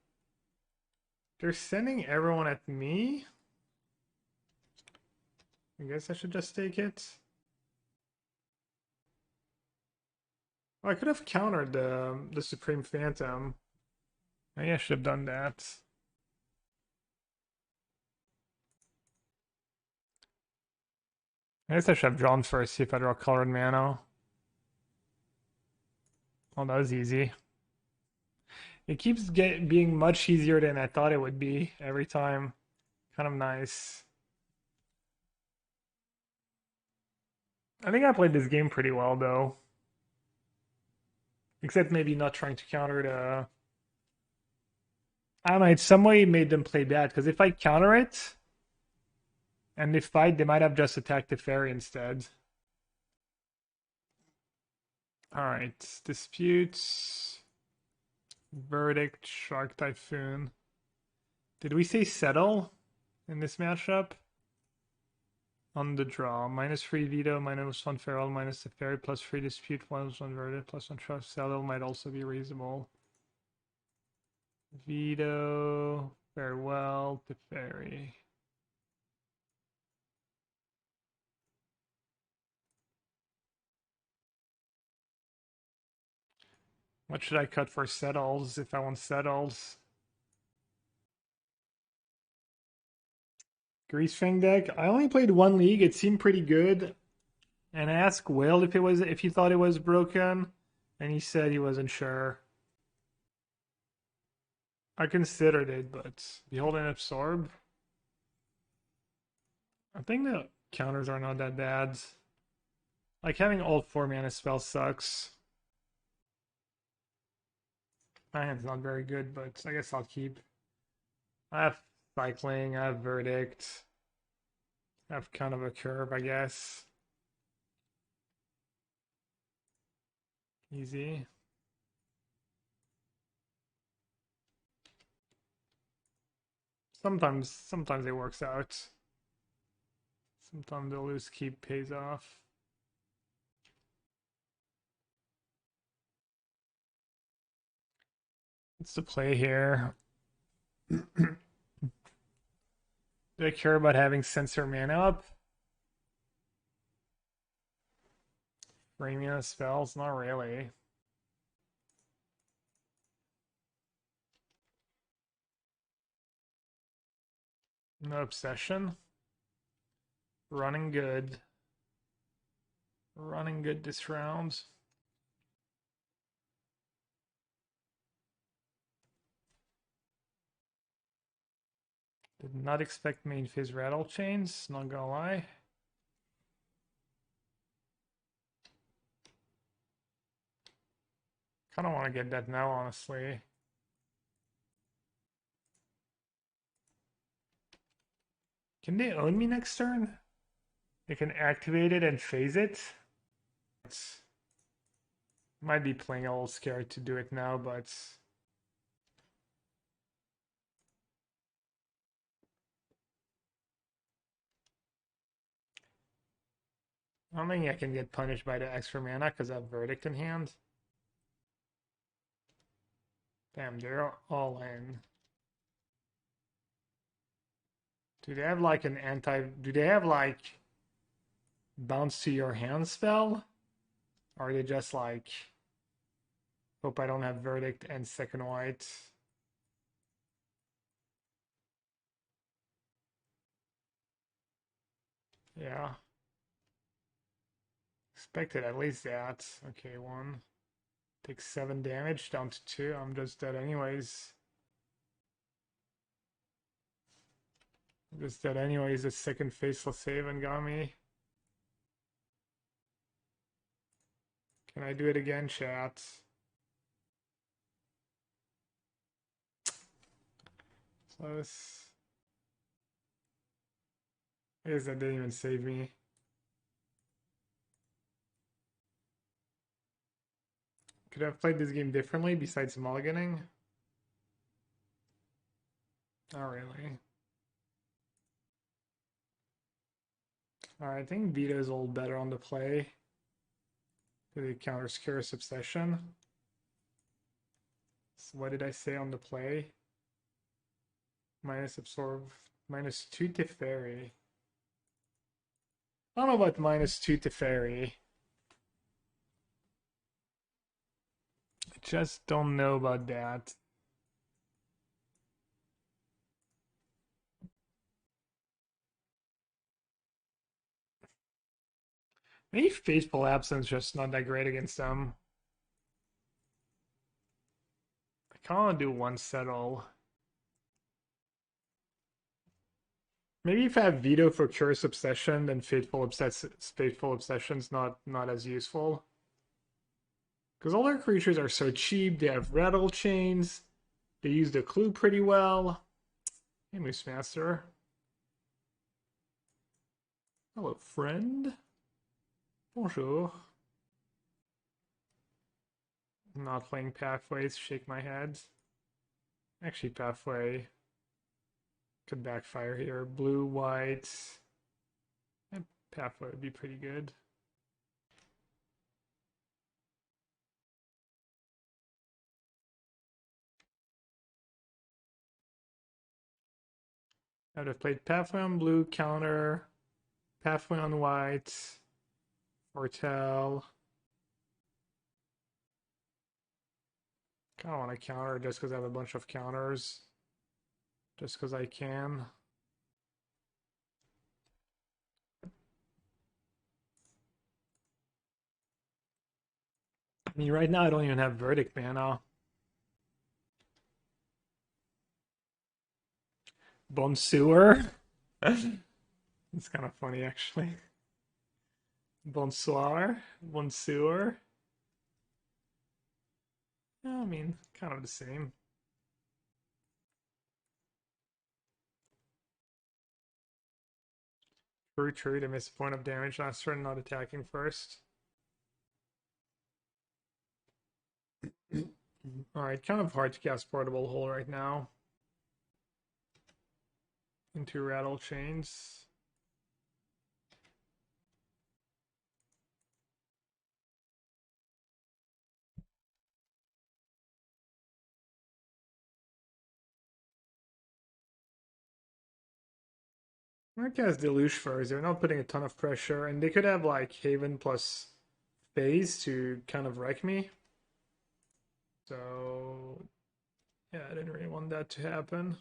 They're sending everyone at me? I guess I should just take it. Oh, I could have countered the Supreme Phantom. Maybe I should have done that. I guess I should have drawn first, see if I draw colored mana. Oh, that was easy. It keeps being much easier than I thought it would be every time. Kind of nice. I think I played this game pretty well, though. Except maybe not trying to counter the... I don't know, in some way it made them play bad, because if I counter it, and they fight, they might have just attacked the fairy instead. Alright, disputes, verdict, shark typhoon. Did we say settle in this matchup? On the draw, -3 veto, -1 feral, minus the fairy, +3 dispute, +1 verdict, +1 trust. Settle might also be reasonable. Veto, farewell to fairy. What should I cut for settles if I want settles? Greasefang deck. I only played one league. It seemed pretty good. And I asked Will if he thought it was broken, and he said he wasn't sure. I considered it, but Behold and Absorb. I think the counters are not that bad. Like having all 4 mana spells sucks. My hand's not very good, but I guess I'll keep. I have cycling, I have verdict. I have kind of a curve, I guess. Easy. Sometimes it works out. Sometimes the loose keep pays off. What's the play here? Do I care about having sensor mana up? Framing spells? Not really. No obsession. Running good. Running good this round. Did not expect main phase rattle chains, not gonna lie. Kinda wanna get that now, honestly. Can they own me next turn? They can activate it and phase it? Might be playing a little scared to do it now, but... I don't think I can get punished by the extra mana because I have Verdict in hand. Damn, they're all in. Do they have like an anti... Do they have like... Bounce to your hand spell? Or are they just like... Hope I don't have Verdict and second white. Yeah. Expected at least that. Okay, 1. Takes 7 damage down to 2. I'm just dead anyways. Just dead anyways. The second faceless save and got me. Can I do it again, chat? Close. I guess that didn't even save me. Could I have played this game differently besides mulliganing? Not really. Alright, I think Vito is a little better on the play. It counters Curious Obsession. So what did I say on the play? Minus Absorb, -2 Teferi. I don't know about -2 Teferi. I just don't know about that. Maybe Faithful Absence just not that great against them. I can't do one settle. Maybe if I have Veto for Curious Obsession, then Faithful Obsession's not as useful. Because all their creatures are so cheap, they have Rattle Chains, they use the clue pretty well. Hey, Moose Master. Hello, friend. Bonjour. I'm not playing Pathways, shake my head. Actually, Pathway could backfire here. Blue, white. And Pathway would be pretty good. I would have played Pathway on blue, counter, Pathway on white, Foretell. Kind of want to counter just because I have a bunch of counters. Just because I can. I mean, right now I don't even have Verdict mana. Bonsoir. It's kind of funny, actually. Bonsoir. Bonsoir. Yeah, I mean, kind of the same. True, true. They missed a point of damage last turn, not attacking first. Alright, kind of hard to cast Portable Hole right now. Into Rattle Chains. I cast Deluge first. They're not putting a ton of pressure, and they could have like Haven plus Phase to kind of wreck me. So, yeah, I didn't really want that to happen.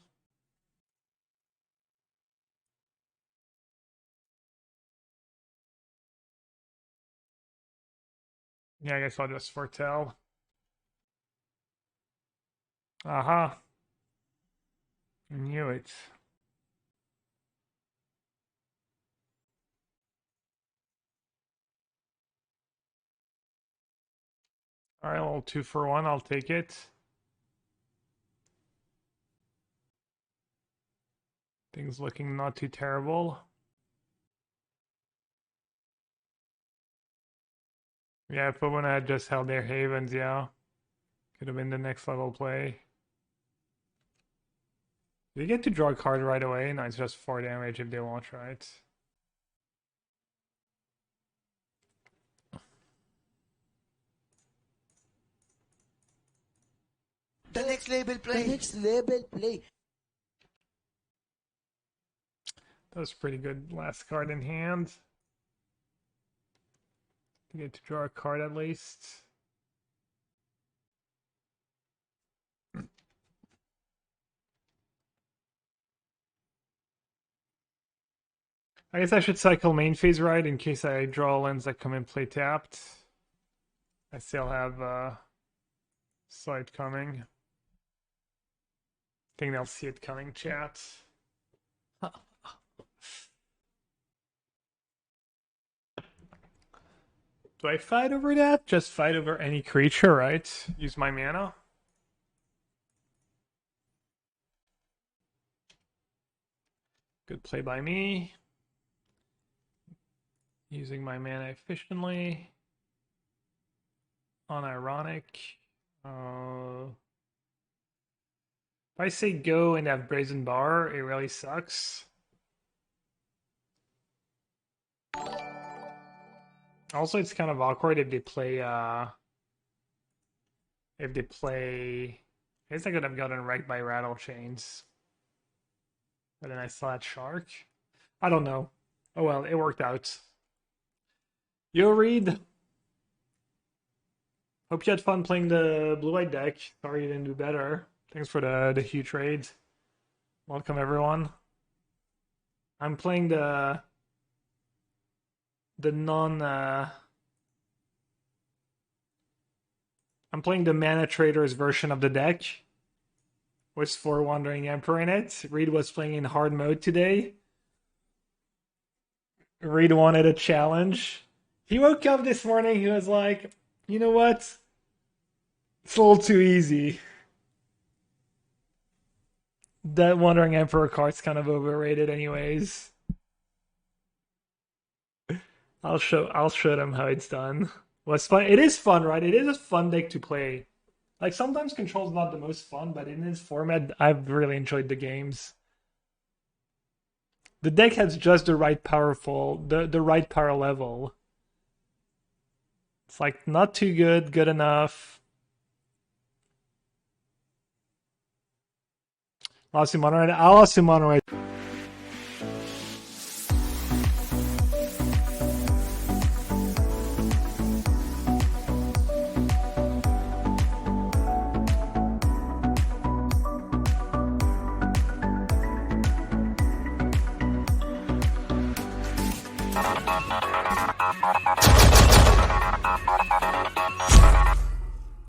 Yeah, I guess I'll just foretell. Aha. Knew it. Alright, a little 2-for-1, I'll take it. Things looking not too terrible. Yeah, if Pokemon had just held their Havens, yeah. Could have been the next level play. They get to draw a card right away. No, it's just 4 damage if they want, right? The next label play. The next label play. That was pretty good. Last card in hand. You get to draw a card at least. I guess I should cycle main phase right in case I draw lands that come in play tapped. I still have sight coming. I think they'll see it coming, chat. Do I fight over that? Just fight over any creature, right? Use my mana. Good play by me. Using my mana efficiently. Unironic. If I say go and have Brazen Bar, it really sucks. Also, it's kind of awkward if they play, I guess I could have gotten wrecked by Rattle Chains. But then I still had Shark. I don't know. Oh well, it worked out. Yo, Reed. Hope you had fun playing the blue-white deck. Sorry you didn't do better. Thanks for the huge trades. Welcome, everyone. I'm playing the non... I'm playing the Mana Traders version of the deck. With 4 Wandering Emperor in it. Reed was playing in hard mode today. Reed wanted a challenge. He woke up this morning, he was like, you know what? It's a little too easy. That Wandering Emperor card's kind of overrated anyways. I'll show them how it's done. Was fun. It is fun, right? It is a fun deck to play. Like sometimes control's not the most fun, but in this format, I've really enjoyed the games. The deck has just the right the right power level. It's like not too good, good enough. I'll ask you mono right.